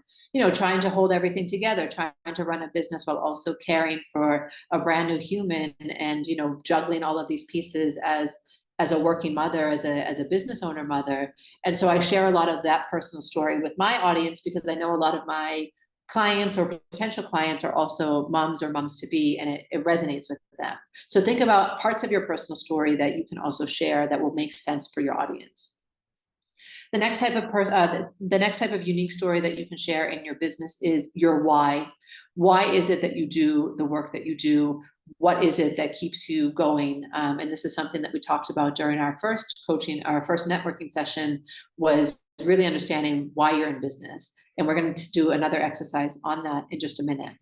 trying to hold everything together, trying to run a business while also caring for a brand new human and, juggling all of these pieces as a working mother, as a business owner mother. And so I share a lot of that personal story with my audience because I know a lot of my clients or potential clients are also moms or moms to be, and it resonates with them. So think about parts of your personal story that you can also share that will make sense for your audience. The next type of unique story that you can share in your business is your why. Why is it that you do the work that you do? What is it that keeps you going? And this is something that we talked about during our first networking session, was really understanding why you're in business. And we're going to do another exercise on that in just a minute.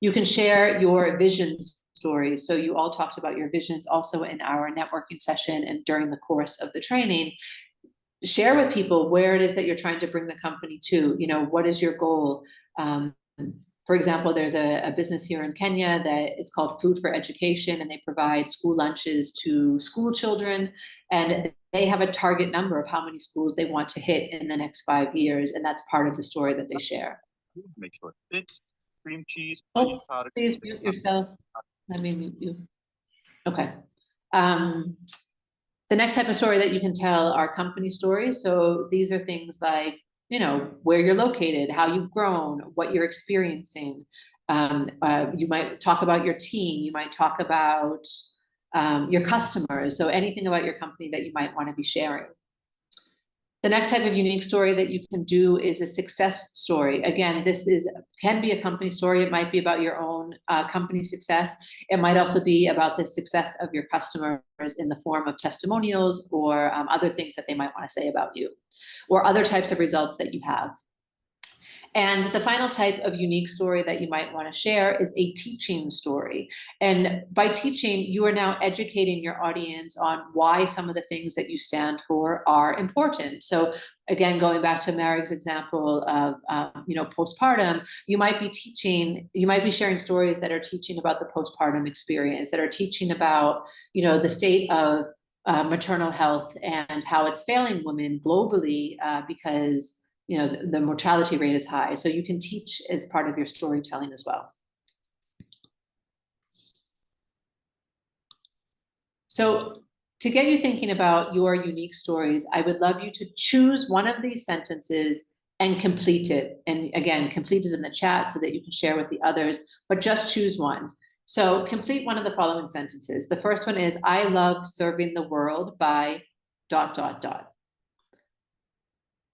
You can share your vision story. So you all talked about your visions also in our networking session and during the course of the training. Share with people where it is that you're trying to bring the company to. What is your goal? For example, there's a business here in Kenya that is called Food for Education, and they provide school lunches to school children. And they have a target number of how many schools they want to hit in the next 5 years. And that's part of the story that they share. Make sure it's cream cheese. Oh, please mute yourself. Let me mute you. Okay. The next type of story that you can tell are company stories. So these are things like, where you're located, how you've grown, what you're experiencing. You might talk about your team. You might talk about your customers. So anything about your company that you might want to be sharing. The next type of unique story that you can do is a success story. Again, this can be a company story. It might be about your own company success. It might also be about the success of your customers in the form of testimonials or other things that they might want to say about you, or other types of results that you have. And the final type of unique story that you might want to share is a teaching story. And by teaching, you are now educating your audience on why some of the things that you stand for are important. So again, going back to Marek's example of postpartum, you might be sharing stories that are teaching about the postpartum experience, that are teaching about the state of maternal health and how it's failing women globally because the mortality rate is high. So you can teach as part of your storytelling as well. So to get you thinking about your unique stories, I would love you to choose one of these sentences and complete it. And again, complete it in the chat so that you can share with the others, but just choose one. So complete one of the following sentences. The first one is, I love serving the world by ...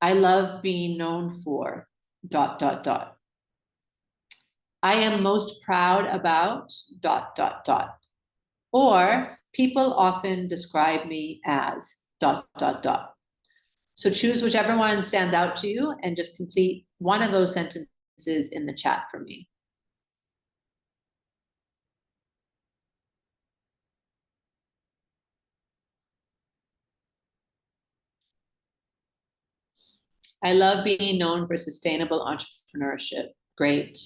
I love being known for ... I am most proud about ... Or people often describe me as ... So choose whichever one stands out to you and just complete one of those sentences in the chat for me. I love being known for sustainable entrepreneurship. Great.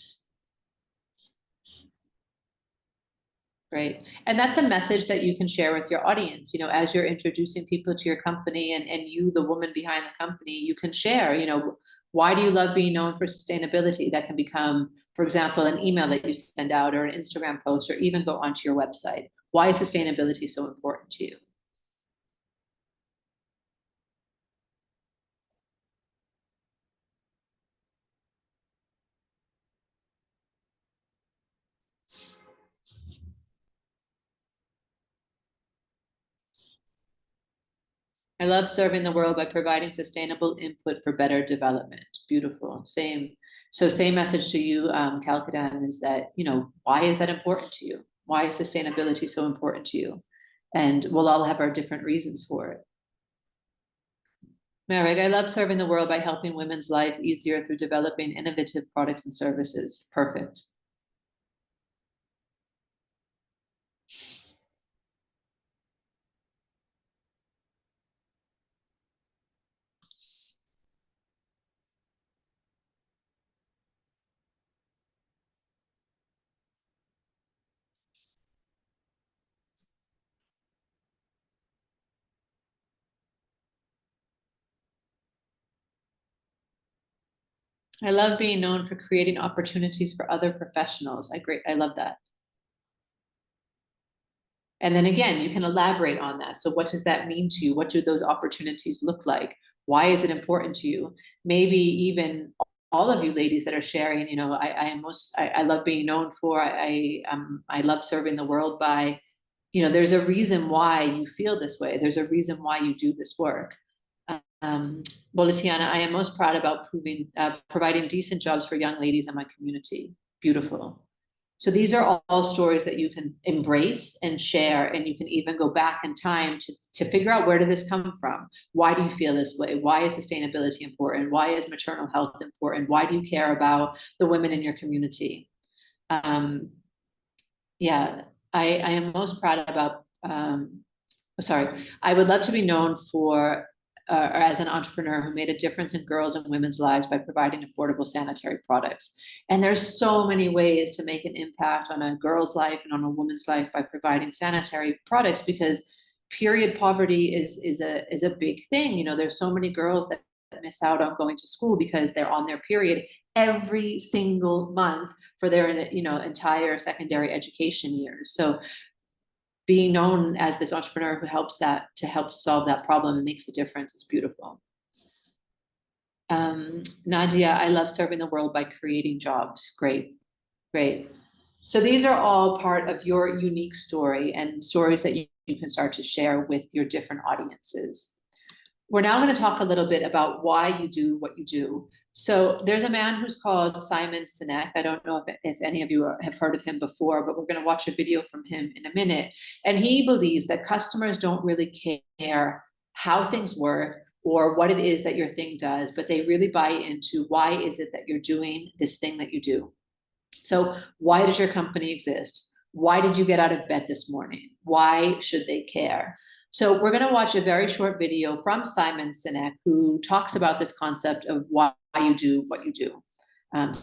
Great. And that's a message that you can share with your audience. You know, as you're introducing people to your company and you, the woman behind the company, you can share, you know, why do you love being known for sustainability? That can become, for example, an email that you send out or an Instagram post or even go onto your website. Why is sustainability so important to you? I love serving the world by providing sustainable input for better development. Beautiful. Same. So same message to you, Kalkadan, is that, you know, why is that important to you? Why is sustainability so important to you? And we'll all have our different reasons for it. Marek, I love serving the world by helping women's life easier through developing innovative products and services. Perfect. I love being known for creating opportunities for other professionals. I love that. And then again, you can elaborate on that. So what does that mean to you? What do those opportunities look like? Why is it important to you? Maybe even all of you ladies that are sharing, you know, I love being known for, I love serving the world by, you know, there's a reason why you feel this way. There's a reason why you do this work. Boletiana, I am most proud about providing decent jobs for young ladies in my community. Beautiful. So these are all stories that you can embrace and share, and you can even go back in time to figure out, where did this come from? Why do you feel this way? Why is sustainability important? Why is maternal health important? Why do you care about the women in your community? Yeah, I am most proud about, sorry, I would love to be known for, or as an entrepreneur who made a difference in girls and women's lives by providing affordable sanitary products. And there's so many ways to make an impact on a girl's life and on a woman's life by providing sanitary products, because period poverty is a big thing. You know, there's so many girls that miss out on going to school because they're on their period every single month for their, you know, entire secondary education years. So being known as this entrepreneur who helps to help solve that problem and makes a difference is beautiful. Nadia, I love serving the world by creating jobs. Great, great. So these are all part of your unique story and stories that you can start to share with your different audiences. We're now going to talk a little bit about why you do what you do. So there's a man who's called Simon Sinek. I don't know if any of you have heard of him before, but we're going to watch a video from him in a minute. And he believes that customers don't really care how things work or what it is that your thing does, but they really buy into, why is it that you're doing this thing that you do? So why does your company exist? Why did you get out of bed this morning? Why should they care? So we're going to watch a very short video from Simon Sinek, who talks about this concept of why you do what you do.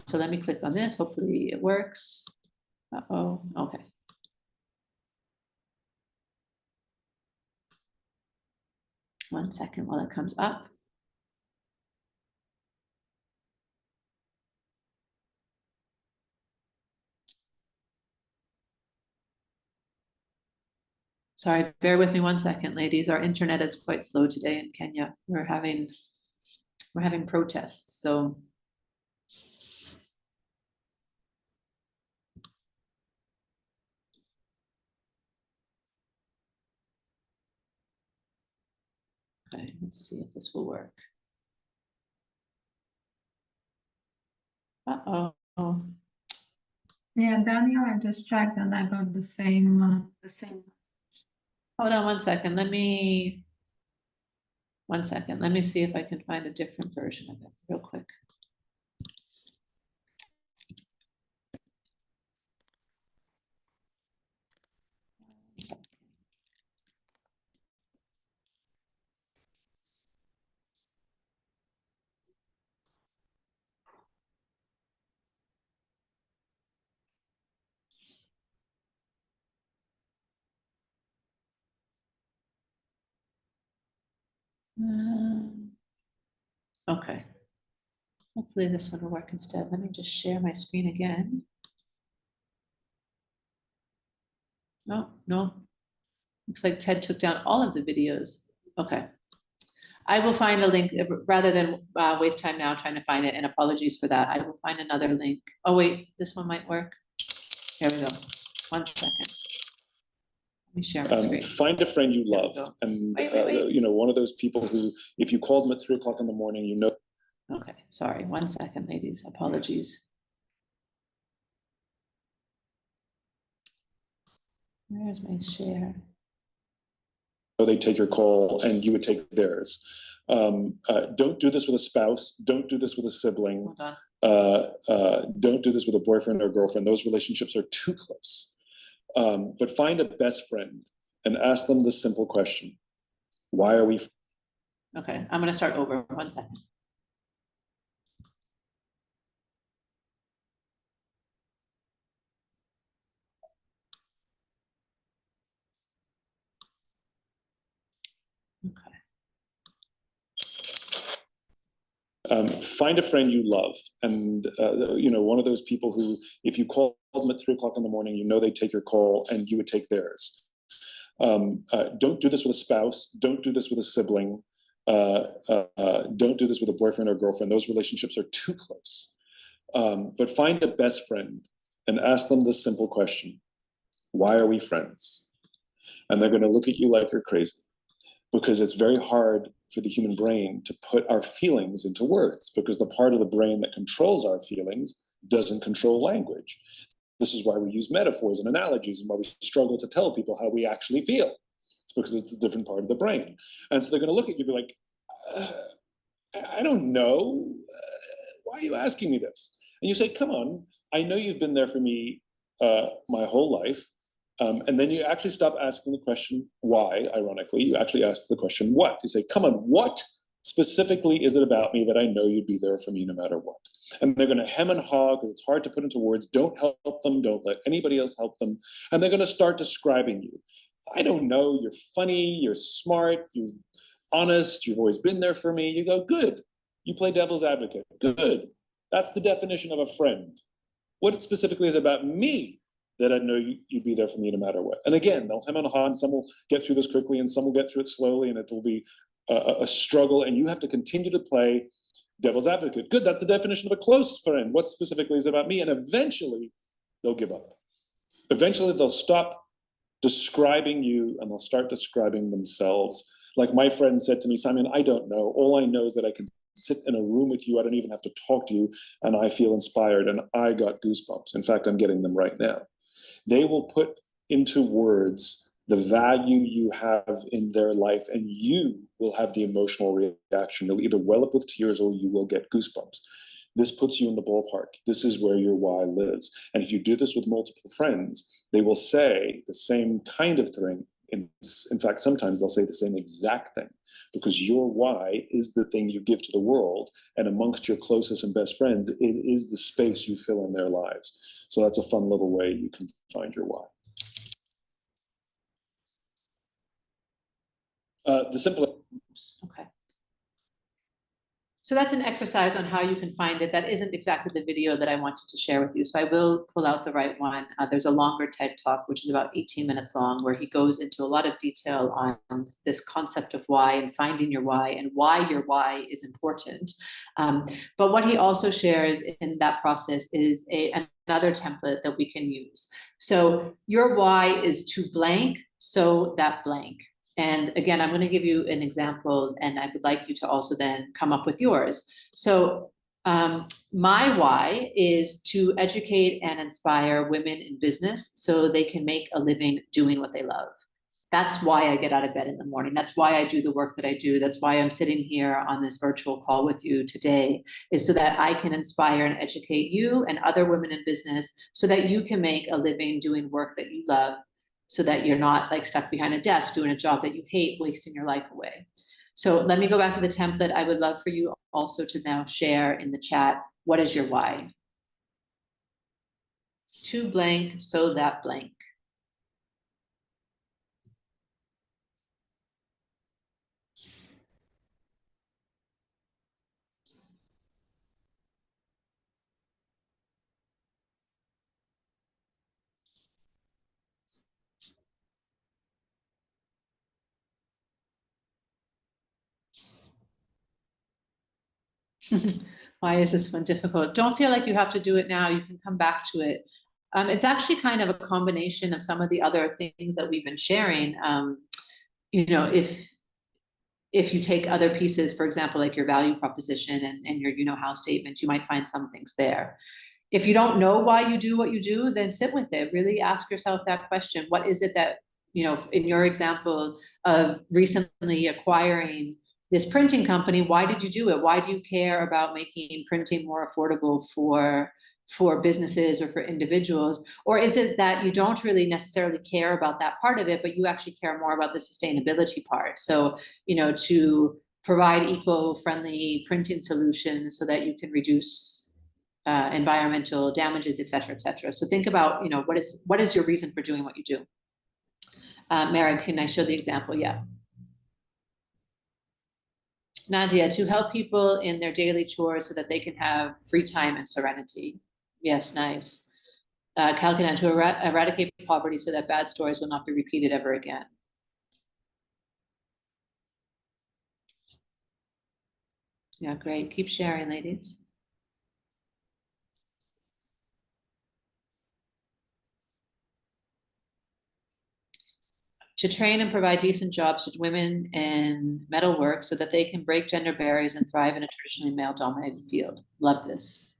So let me click on this. Hopefully it works. Uh-oh, okay. One second while it comes up. Sorry, bear with me 1 second, ladies. Our internet is quite slow today in Kenya. We're having protests, so. Okay, let's see if this will work. Uh-oh. Yeah, Daniel, I just checked and I got the same. Hold on 1 second. Let me see if I can find a different version of it real quick. Okay. Hopefully this one will work instead. Let me just share my screen again. No, no. Looks like Ted took down all of the videos. Okay. I will find a link rather than waste time now trying to find it, and apologies for that. I will find another link. Oh wait, this one might work. Here we go. 1 second. Let me share my screen. Find a friend you love, and Wait. you know, one of those people who, if you called them at 3 o'clock in the morning, you know. Okay, sorry. 1 second, ladies. Apologies. Where's my share? They take your call and you would take theirs. Don't do this with a spouse. Don't do this with a sibling. Hold on. Don't do this with a boyfriend or girlfriend. Those relationships are too close. But find a best friend and ask them the simple question: why are we? Okay, I'm going to start over. 1 second. Find a friend you love, and you know, one of those people who, if you called them at 3 o'clock in the morning, you know they take your call and you would take theirs. Don't do this with a spouse. Don't do this with a sibling. Don't do this with a boyfriend or girlfriend. Those relationships are too close. But find a best friend and ask them this simple question: why are we friends? And they're going to look at you like you're crazy, because it's very hard for the human brain to put our feelings into words, because the part of the brain that controls our feelings doesn't control language. This is why we use metaphors and analogies, and why we struggle to tell people how we actually feel. It's because it's a different part of the brain. And so they're going to look at you and be like, I don't know. Why are you asking me this? And you say, come on, I know you've been there for me my whole life. And then you actually stop asking the question why, ironically. You actually ask the question what. You say, come on, what specifically is it about me that I know you'd be there for me no matter what? And they're going to hem and haw because it's hard to put into words. Don't help them. Don't let anybody else help them. And they're going to start describing you. I don't know. You're funny. You're smart. You're honest. You've always been there for me. You go, good. You play devil's advocate. Good. That's the definition of a friend. What specifically is about me that I know you'd be there for me no matter what? And again, they'll hem and haw, and some will get through this quickly and some will get through it slowly, and it'll be a struggle, and you have to continue to play devil's advocate. Good, that's the definition of a close friend. What specifically is about me? And eventually they'll give up. Eventually they'll stop describing you and they'll start describing themselves. Like my friend said to me, Simon, I don't know. All I know is that I can sit in a room with you. I don't even have to talk to you, and I feel inspired, and I got goosebumps. In fact, I'm getting them right now. They will put into words the value you have in their life, and you will have the emotional reaction. You'll either well up with tears or you will get goosebumps. This puts you in the ballpark. This is where your why lives. And if you do this with multiple friends, they will say the same kind of thing. In fact, sometimes they'll say the same exact thing, because your why is the thing you give to the world. And amongst your closest and best friends, it is the space you fill in their lives. So that's a fun little way you can find your why. The simple. Okay. So that's an exercise on how you can find it. That isn't exactly the video that I wanted to share with you. So I will pull out the right one. There's a longer TED Talk, which is about 18 minutes long, where he goes into a lot of detail on this concept of why and finding your why and why your why is important. But what he also shares in that process is another template that we can use. So your why is to blank, so that blank. And again, I'm going to give you an example, and I would like you to also then come up with yours. So my why is to educate and inspire women in business so they can make a living doing what they love. That's why I get out of bed in the morning. That's why I do the work that I do. That's why I'm sitting here on this virtual call with you today, is so that I can inspire and educate you and other women in business so that you can make a living doing work that you love, so that you're not like stuck behind a desk doing a job that you hate, wasting your life away. So let me go back to the template. I would love for you also to now share in the chat, what is your why? To blank, so that blank. Why is this one difficult? Don't feel like you have to do it now. You can come back to it. It's actually kind of a combination of some of the other things that we've been sharing. You know, if you take other pieces, for example, like your value proposition and your you know how statement, you might find some things there. If you don't know why you do what you do, then sit with it. Really ask yourself that question. What is it that, you know, in your example of recently acquiring this printing company, why did you do it? Why do you care about making printing more affordable for businesses or for individuals? Or is it that you don't really necessarily care about that part of it, but you actually care more about the sustainability part? So, you know, to provide eco-friendly printing solutions so that you can reduce environmental damages, et cetera, et cetera. So think about, you know, what is your reason for doing what you do? Mara, can I show the example? Yeah. Nadia, to help people in their daily chores so that they can have free time and serenity. Yes, nice. Kalkinan, to eradicate poverty so that bad stories will not be repeated ever again. Yeah, great. Keep sharing, ladies. To train and provide decent jobs to women in metalwork so that they can break gender barriers and thrive in a traditionally male-dominated field. Love this.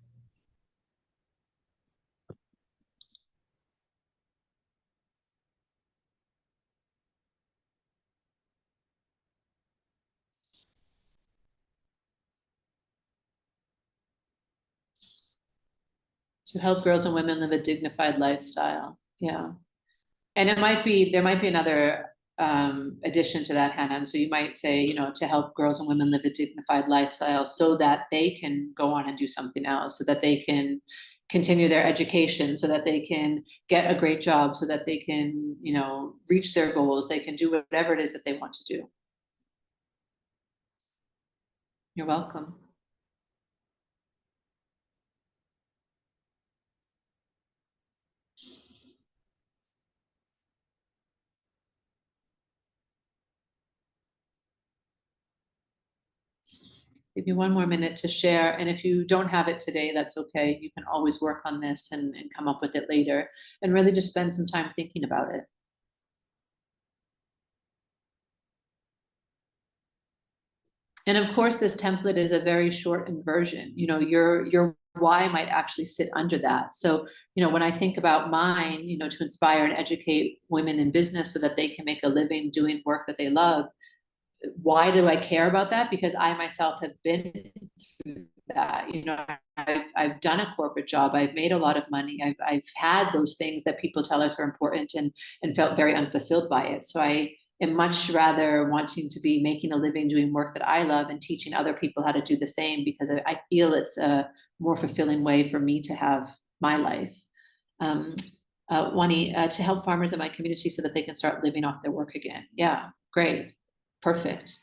To help girls and women live a dignified lifestyle. Yeah. And there might be another addition to that, Hannah. And so you might say, you know, to help girls and women live a dignified lifestyle so that they can go on and do something else, so that they can continue their education, so that they can get a great job, so that they can, you know, reach their goals. They can do whatever it is that they want to do. You're welcome. Give you one more minute to share. And if you don't have it today, that's okay. You can always work on this and come up with it later and really just spend some time thinking about it. And of course, this template is a very shortened version. You know, your why might actually sit under that. So, you know, when I think about mine, you know, to inspire and educate women in business so that they can make a living doing work that they love, why do I care about that? Because I myself have been through that. You know, I've done a corporate job. I've made a lot of money. I've had those things that people tell us are important and felt very unfulfilled by it. So I am much rather wanting to be making a living doing work that I love and teaching other people how to do the same, because I feel it's a more fulfilling way for me to have my life. Wani, to help farmers in my community so that they can start living off their work again. Yeah, great. Perfect.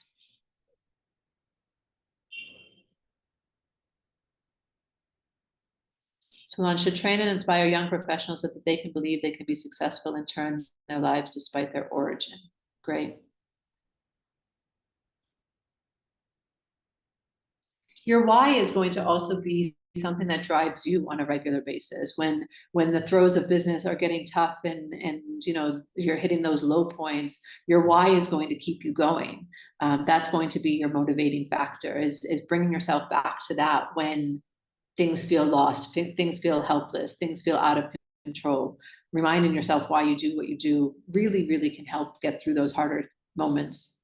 Salon should train and inspire young professionals so that they can believe they can be successful and turn their lives despite their origin. Great. Your why is going to also be something that drives you on a regular basis when the throes of business are getting tough and you know you're hitting those low points. Your why is going to keep you going. That's going to be your motivating factor, is bringing yourself back to that when things feel lost, things feel helpless, things feel out of control. Reminding yourself why you do what you do really can help get through those harder moments.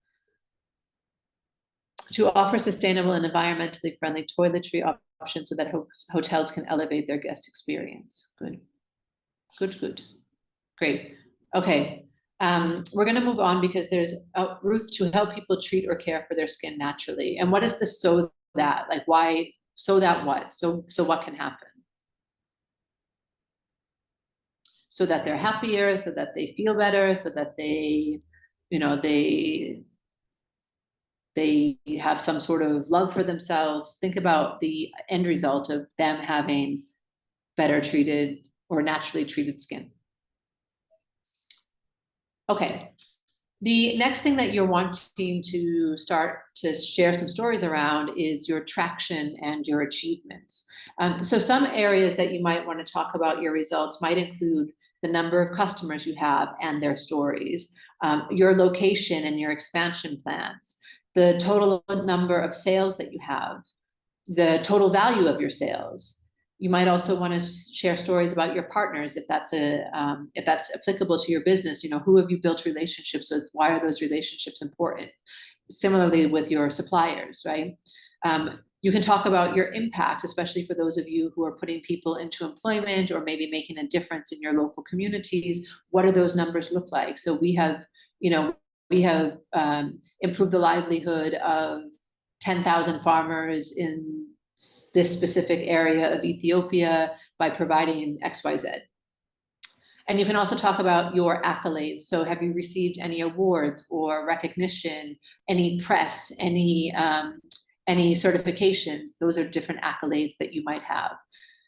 To offer sustainable and environmentally friendly toiletry options so that hotels can elevate their guest experience. Good. Great. Okay. We're going to move on because there's Ruth, to help people treat or care for their skin naturally. And what is the so that? Like, why? So that what? So what can happen? So that they're happier, so that they feel better, so that they, you know, they have some sort of love for themselves. Think about the end result of them having better treated or naturally treated skin. Okay. The next thing that you're wanting to start to share some stories around is your traction and your achievements. So some areas that you might want to talk about your results might include the number of customers you have and their stories, your location and your expansion plans, the total number of sales that you have, the total value of your sales. You might also want to share stories about your partners, if that's applicable to your business. You know, who have you built relationships with? Why are those relationships important? Similarly with your suppliers, right? You can talk about your impact, especially for those of you who are putting people into employment or maybe making a difference in your local communities. What do those numbers look like? So we have, you know, improved the livelihood of 10,000 farmers in this specific area of Ethiopia by providing XYZ. And you can also talk about your accolades. So have you received any awards or recognition, any press, any certifications? Those are different accolades that you might have.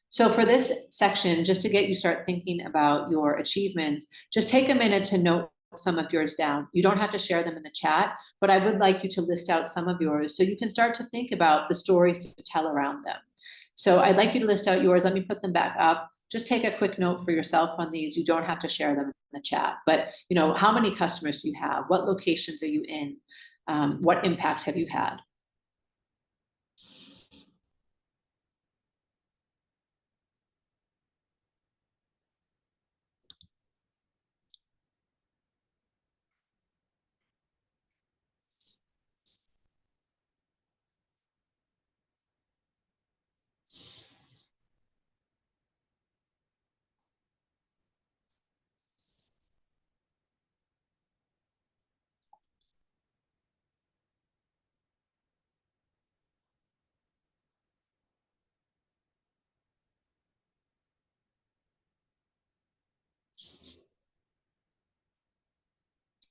So for this section, just to get you start thinking about your achievements, just take a minute to note some of yours down. You don't have to share them in the chat, but I would like you to list out some of yours so you can start to think about the stories to tell around them. So I'd like you to list out yours. Let me put them back up. Just take a quick note for yourself on these. You don't have to share them in the chat, but you know, how many customers do you have? What locations are you in? What impact have you had?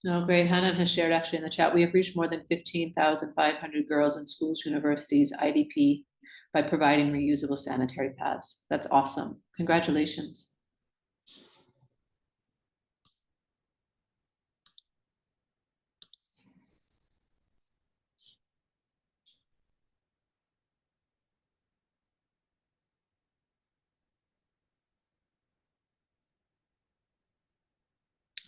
No, great. Hanan has shared actually in the chat. We have reached more than 15,500 girls in schools, universities, IDP by providing reusable sanitary pads. That's awesome. Congratulations.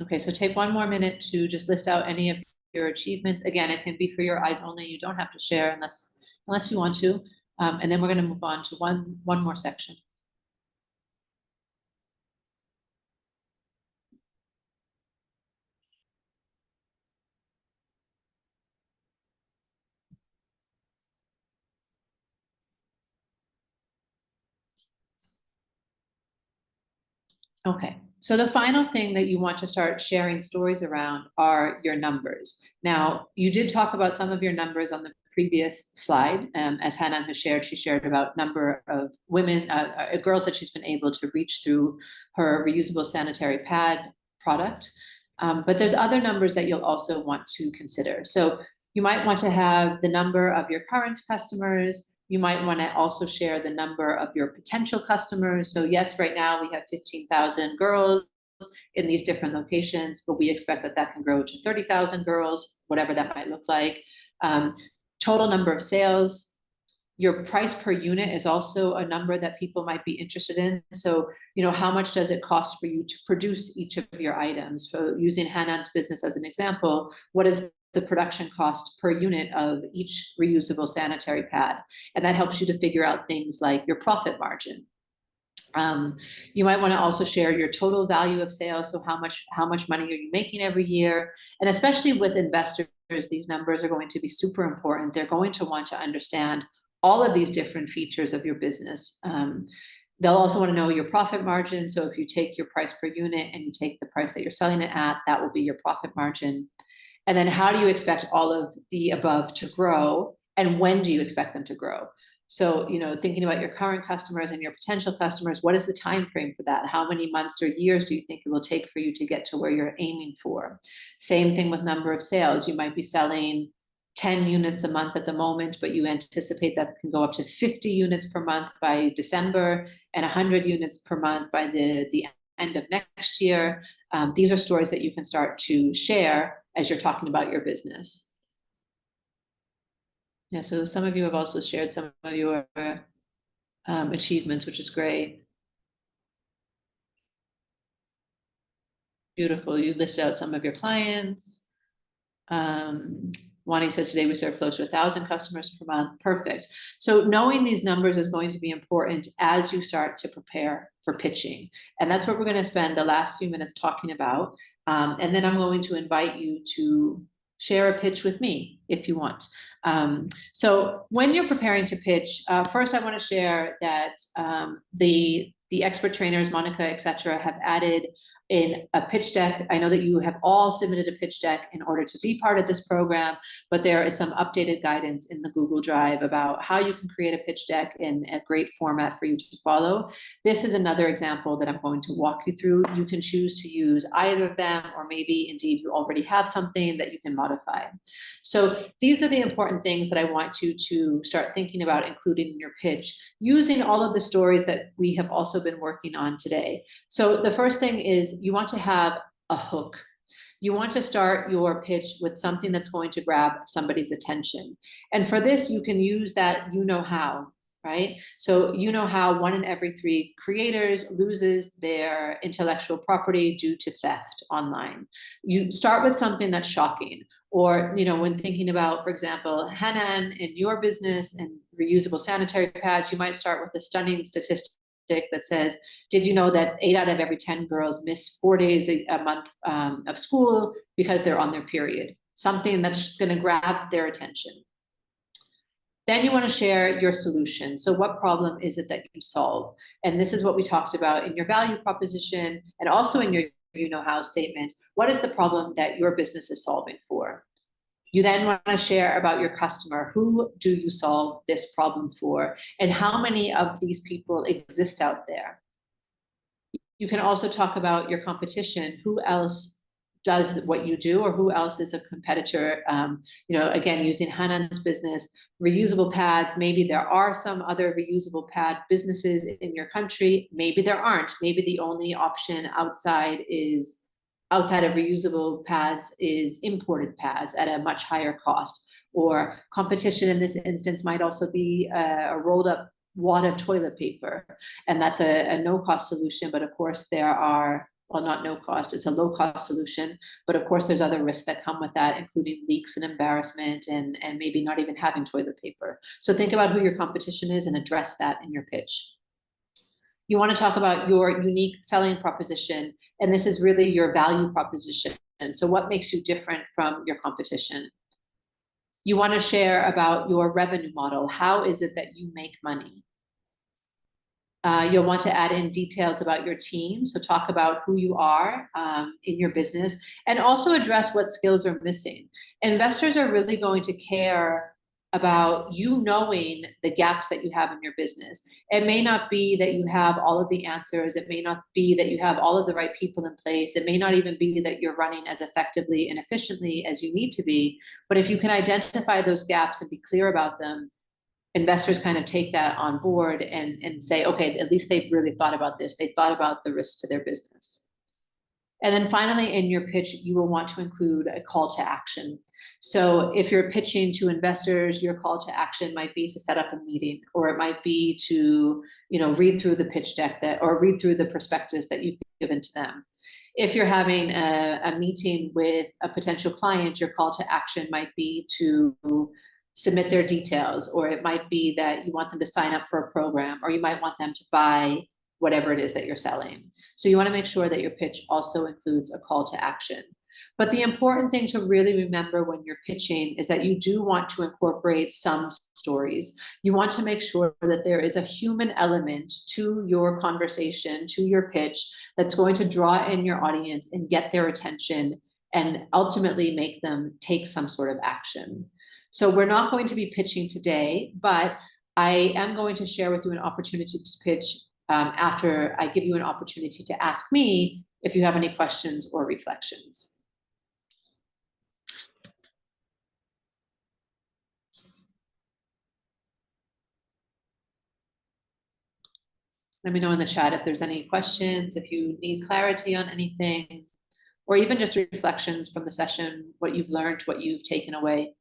Okay, so take one more minute to just list out any of your achievements. Again, it can be for your eyes only. You don't have to share unless you want to. And then we're going to move on to one more section. Okay, so the final thing that you want to start sharing stories around are your numbers. Now, you did talk about some of your numbers on the previous slide. As Hanan has shared, she shared about number of women, girls that she's been able to reach through her reusable sanitary pad product. But there's other numbers that you'll also want to consider. So you might want to have the number of your current customers, You might want to also share the number of your potential customers. So yes, right now we have 15,000 girls in these different locations, but we expect that that can grow to 30,000 girls, whatever that might look like. Total number of sales. Your price per unit is also a number that people might be interested in. So, you know, how much does it cost for you to produce each of your items? So using Hanan's business as an example, what is the production cost per unit of each reusable sanitary pad? And that helps you to figure out things like your profit margin. You might want to also share your total value of sales. So how much money are you making every year? And especially with investors, these numbers are going to be super important. They're going to want to understand all of these different features of your business. They'll also want to know your profit margin. So if you take your price per unit and you take the price that you're selling it at, that will be your profit margin. And then how do you expect all of the above to grow? And when do you expect them to grow? So, you know, thinking about your current customers and your potential customers, what is the time frame for that? How many months or years do you think it will take for you to get to where you're aiming for? Same thing with number of sales. You might be selling 10 units a month at the moment, but you anticipate that can go up to 50 units per month by December and 100 units per month by the end of next year. These are stories that you can start to share as you're talking about your business. Yeah, so some of you have also shared some of your achievements, which is great. Beautiful. You listed out some of your clients. Wani says today we serve close to 1,000 customers per month. Perfect. So knowing these numbers is going to be important as you start to prepare for pitching. And that's what we're going to spend the last few minutes talking about. And then I'm going to invite you to share a pitch with me if you want. So when you're preparing to pitch, first I want to share that the expert trainers, Monica, etc., have added in a pitch deck. I know that you have all submitted a pitch deck in order to be part of this program, but there is some updated guidance in the Google Drive about how you can create a pitch deck in a great format for you to follow. This is another example that I'm going to walk you through. You can choose to use either of them, or maybe indeed you already have something that you can modify. So these are the important things that I want you to start thinking about including in your pitch, using all of the stories that we have also been working on today. So the first thing is you want to have a hook. You want to start your pitch with something that's going to grab somebody's attention. And for this, you can use that you know how, right? So you know how 1 in every 3 creators loses their intellectual property due to theft online. You start with something that's shocking. Or, you know, when thinking about, for example, Hanan in your business and reusable sanitary pads, you might start with a stunning statistic that says, did you know that 8 out of every 10 girls miss 4 days a month of school because they're on their period? Something that's just going to grab their attention. Then you want to share your solution. So what problem is it that you solve? And this is what we talked about in your value proposition and also in your you know how statement. What is the problem that your business is solving for? You then want to share about your customer. Who do you solve this problem for? And how many of these people exist out there? You can also talk about your competition. Who else does what you do, or who else is a competitor? You know, again, using Hanan's business, reusable pads. Maybe there are some other reusable pad businesses in your country. Maybe there aren't. Maybe the only option outside of reusable pads is imported pads at a much higher cost. Or competition in this instance might also be a rolled up wad of toilet paper. And that's a no-cost solution. But of course there are, well, not no cost, it's a low cost solution. But of course there's other risks that come with that, including leaks and embarrassment and maybe not even having toilet paper. So think about who your competition is and address that in your pitch. You want to talk about your unique selling proposition, and this is really your value proposition. And so what makes you different from your competition? You want to share about your revenue model. How is it that you make money? You'll want to add in details about your team. So talk about who you are in your business, and also address what skills are missing. Investors are really going to care about you knowing the gaps that you have in your business. It may not be that you have all of the answers. It may not be that you have all of the right people in place. It may not even be that you're running as effectively and efficiently as you need to be. But if you can identify those gaps and be clear about them, investors kind of take that on board and say, okay, at least they've really thought about this. They thought about the risks to their business. And then finally, in your pitch, you will want to include a call to action. So if you're pitching to investors, your call to action might be to set up a meeting, or it might be to, read through the pitch deck or read through the prospectus that you've given to them. If you're having a meeting with a potential client, your call to action might be to submit their details, or it might be that you want them to sign up for a program, or you might want them to buy whatever it is that you're selling. So you want to make sure that your pitch also includes a call to action. But the important thing to really remember when you're pitching is that you do want to incorporate some stories. You want to make sure that there is a human element to your conversation, to your pitch, that's going to draw in your audience and get their attention and ultimately make them take some sort of action. So we're not going to be pitching today, but I am going to share with you an opportunity to pitch after I give you an opportunity to ask me if you have any questions or reflections. Let me know in the chat if there's any questions, if you need clarity on anything, or even just reflections from the session, what you've learned, what you've taken away.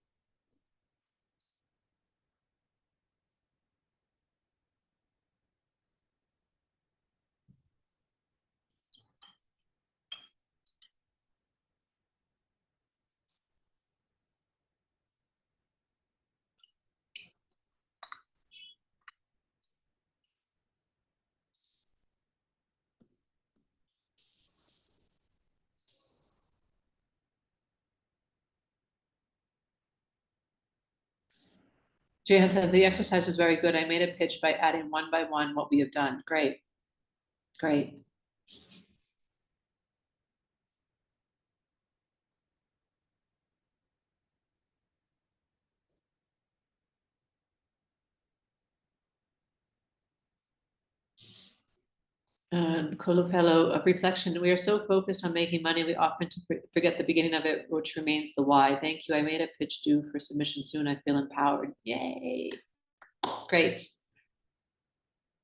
Jehan says the exercise was very good. I made a pitch by adding one by one what we have done. Great. Great. Colo Fellow, of reflection. We are so focused on making money, we often forget the beginning of it, which remains the why. Thank you. I made a pitch due for submission soon. I feel empowered. Yay. Great.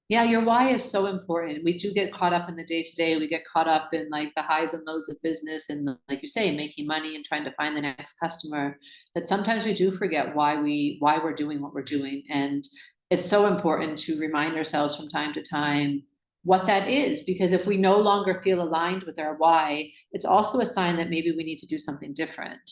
Yeah, your why is so important. We do get caught up in the day-to-day. We get caught up in like the highs and lows of business and, like you say, making money and trying to find the next customer, that sometimes we do forget why we're doing what we're doing. And it's so important to remind ourselves from time to time what that is, because if we no longer feel aligned with our why, it's also a sign that maybe we need to do something different.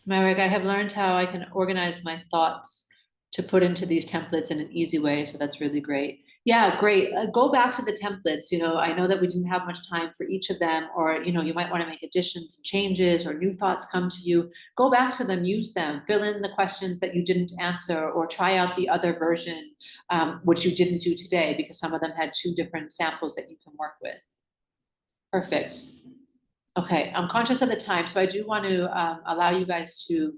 Marek, I have learned how I can organize my thoughts to put into these templates in an easy way. So that's really great. Yeah, great. Go back to the templates. I know that we didn't have much time for each of them, or, you might want to make additions and changes, or new thoughts come to you. Go back to them, use them, fill in the questions that you didn't answer, or try out the other version, which you didn't do today, because some of them had 2 different samples that you can work with. Perfect. Okay, I'm conscious of the time, so I do want to allow you guys to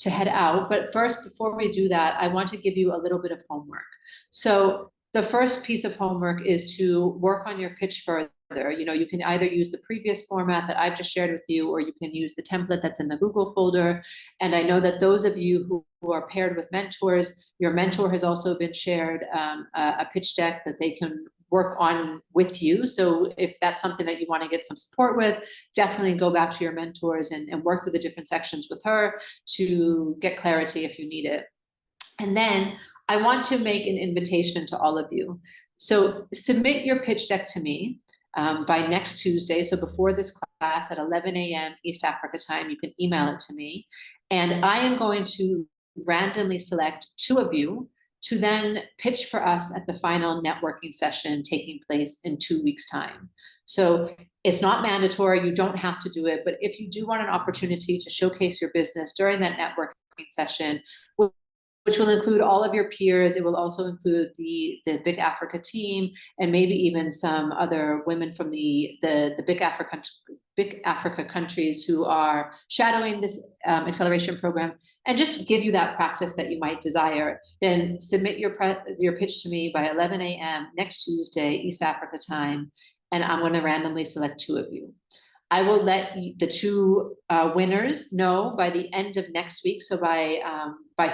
head out. But first, before we do that, I want to give you a little bit of homework. So the first piece of homework is to work on your pitch further. You can either use the previous format that I've just shared with you, or you can use the template that's in the Google folder. And I know that those of you who are paired with mentors, your mentor has also been shared a pitch deck that they can work on with you. So if that's something that you want to get some support with, definitely go back to your mentors and work through the different sections with her to get clarity if you need it. And then I want to make an invitation to all of you. So submit your pitch deck to me by next Tuesday. So before this class at 11 a.m. East Africa time, you can email it to me. And I am going to randomly select 2 of you to then pitch for us at the final networking session taking place in 2 weeks' time. So it's not mandatory, you don't have to do it, but if you do want an opportunity to showcase your business during that networking session, which will include all of your peers, it will also include the BIC Africa team, and maybe even some other women from the BIC Africa countries who are shadowing this acceleration program, and just give you that practice that you might desire, then submit your pitch to me by 11 a.m. next Tuesday, East Africa time, and I'm going to randomly select 2 of you. I will let the two winners know by the end of next week. So by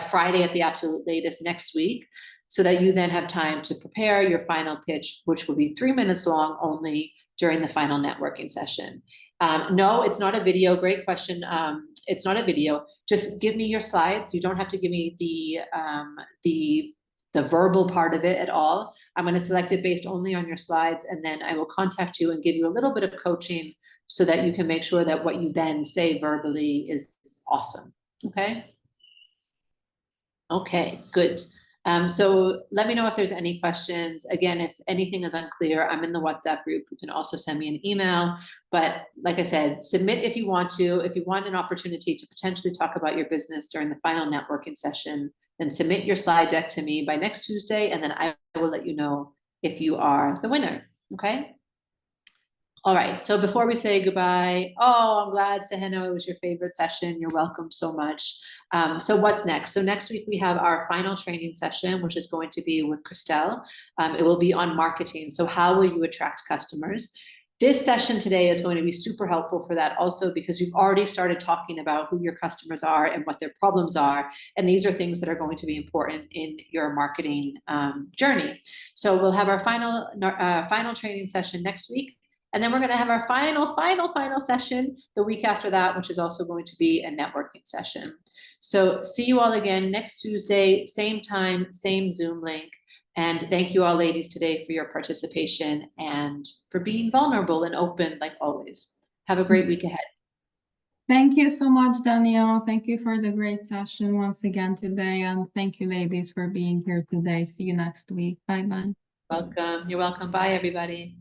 Friday at the absolute latest next week, so that you then have time to prepare your final pitch, which will be 3 minutes long only during the final networking session. No, it's not a video. Great question. It's not a video. Just give me your slides. You don't have to give me the verbal part of it at all. I'm going to select it based only on your slides, and then I will contact you and give you a little bit of coaching so that you can make sure that what you then say verbally is awesome. Okay. Okay, good. So let me know if there's any questions. Again, if anything is unclear, I'm in the WhatsApp group. You can also send me an email. But like I said, submit if you want to. If you want an opportunity to potentially talk about your business during the final networking session, then submit your slide deck to me by next Tuesday, and then I will let you know if you are the winner. Okay. All right, so before we say goodbye, oh, I'm glad, Seheno, it was your favorite session. You're welcome so much. So what's next? So next week we have our final training session, which is going to be with Christelle. It will be on marketing. So how will you attract customers? This session today is going to be super helpful for that also, because you've already started talking about who your customers are and what their problems are. And these are things that are going to be important in your marketing journey. So we'll have our final training session next week. And then we're going to have our final session the week after that, which is also going to be a networking session. So see you all again next Tuesday, same time, same Zoom link. And thank you all, ladies, today for your participation and for being vulnerable and open like always. Have a great week ahead. Thank you so much, Danielle. Thank you for the great session once again today. And thank you, ladies, for being here today. See you next week. Bye-bye. Welcome. You're welcome. Bye, everybody.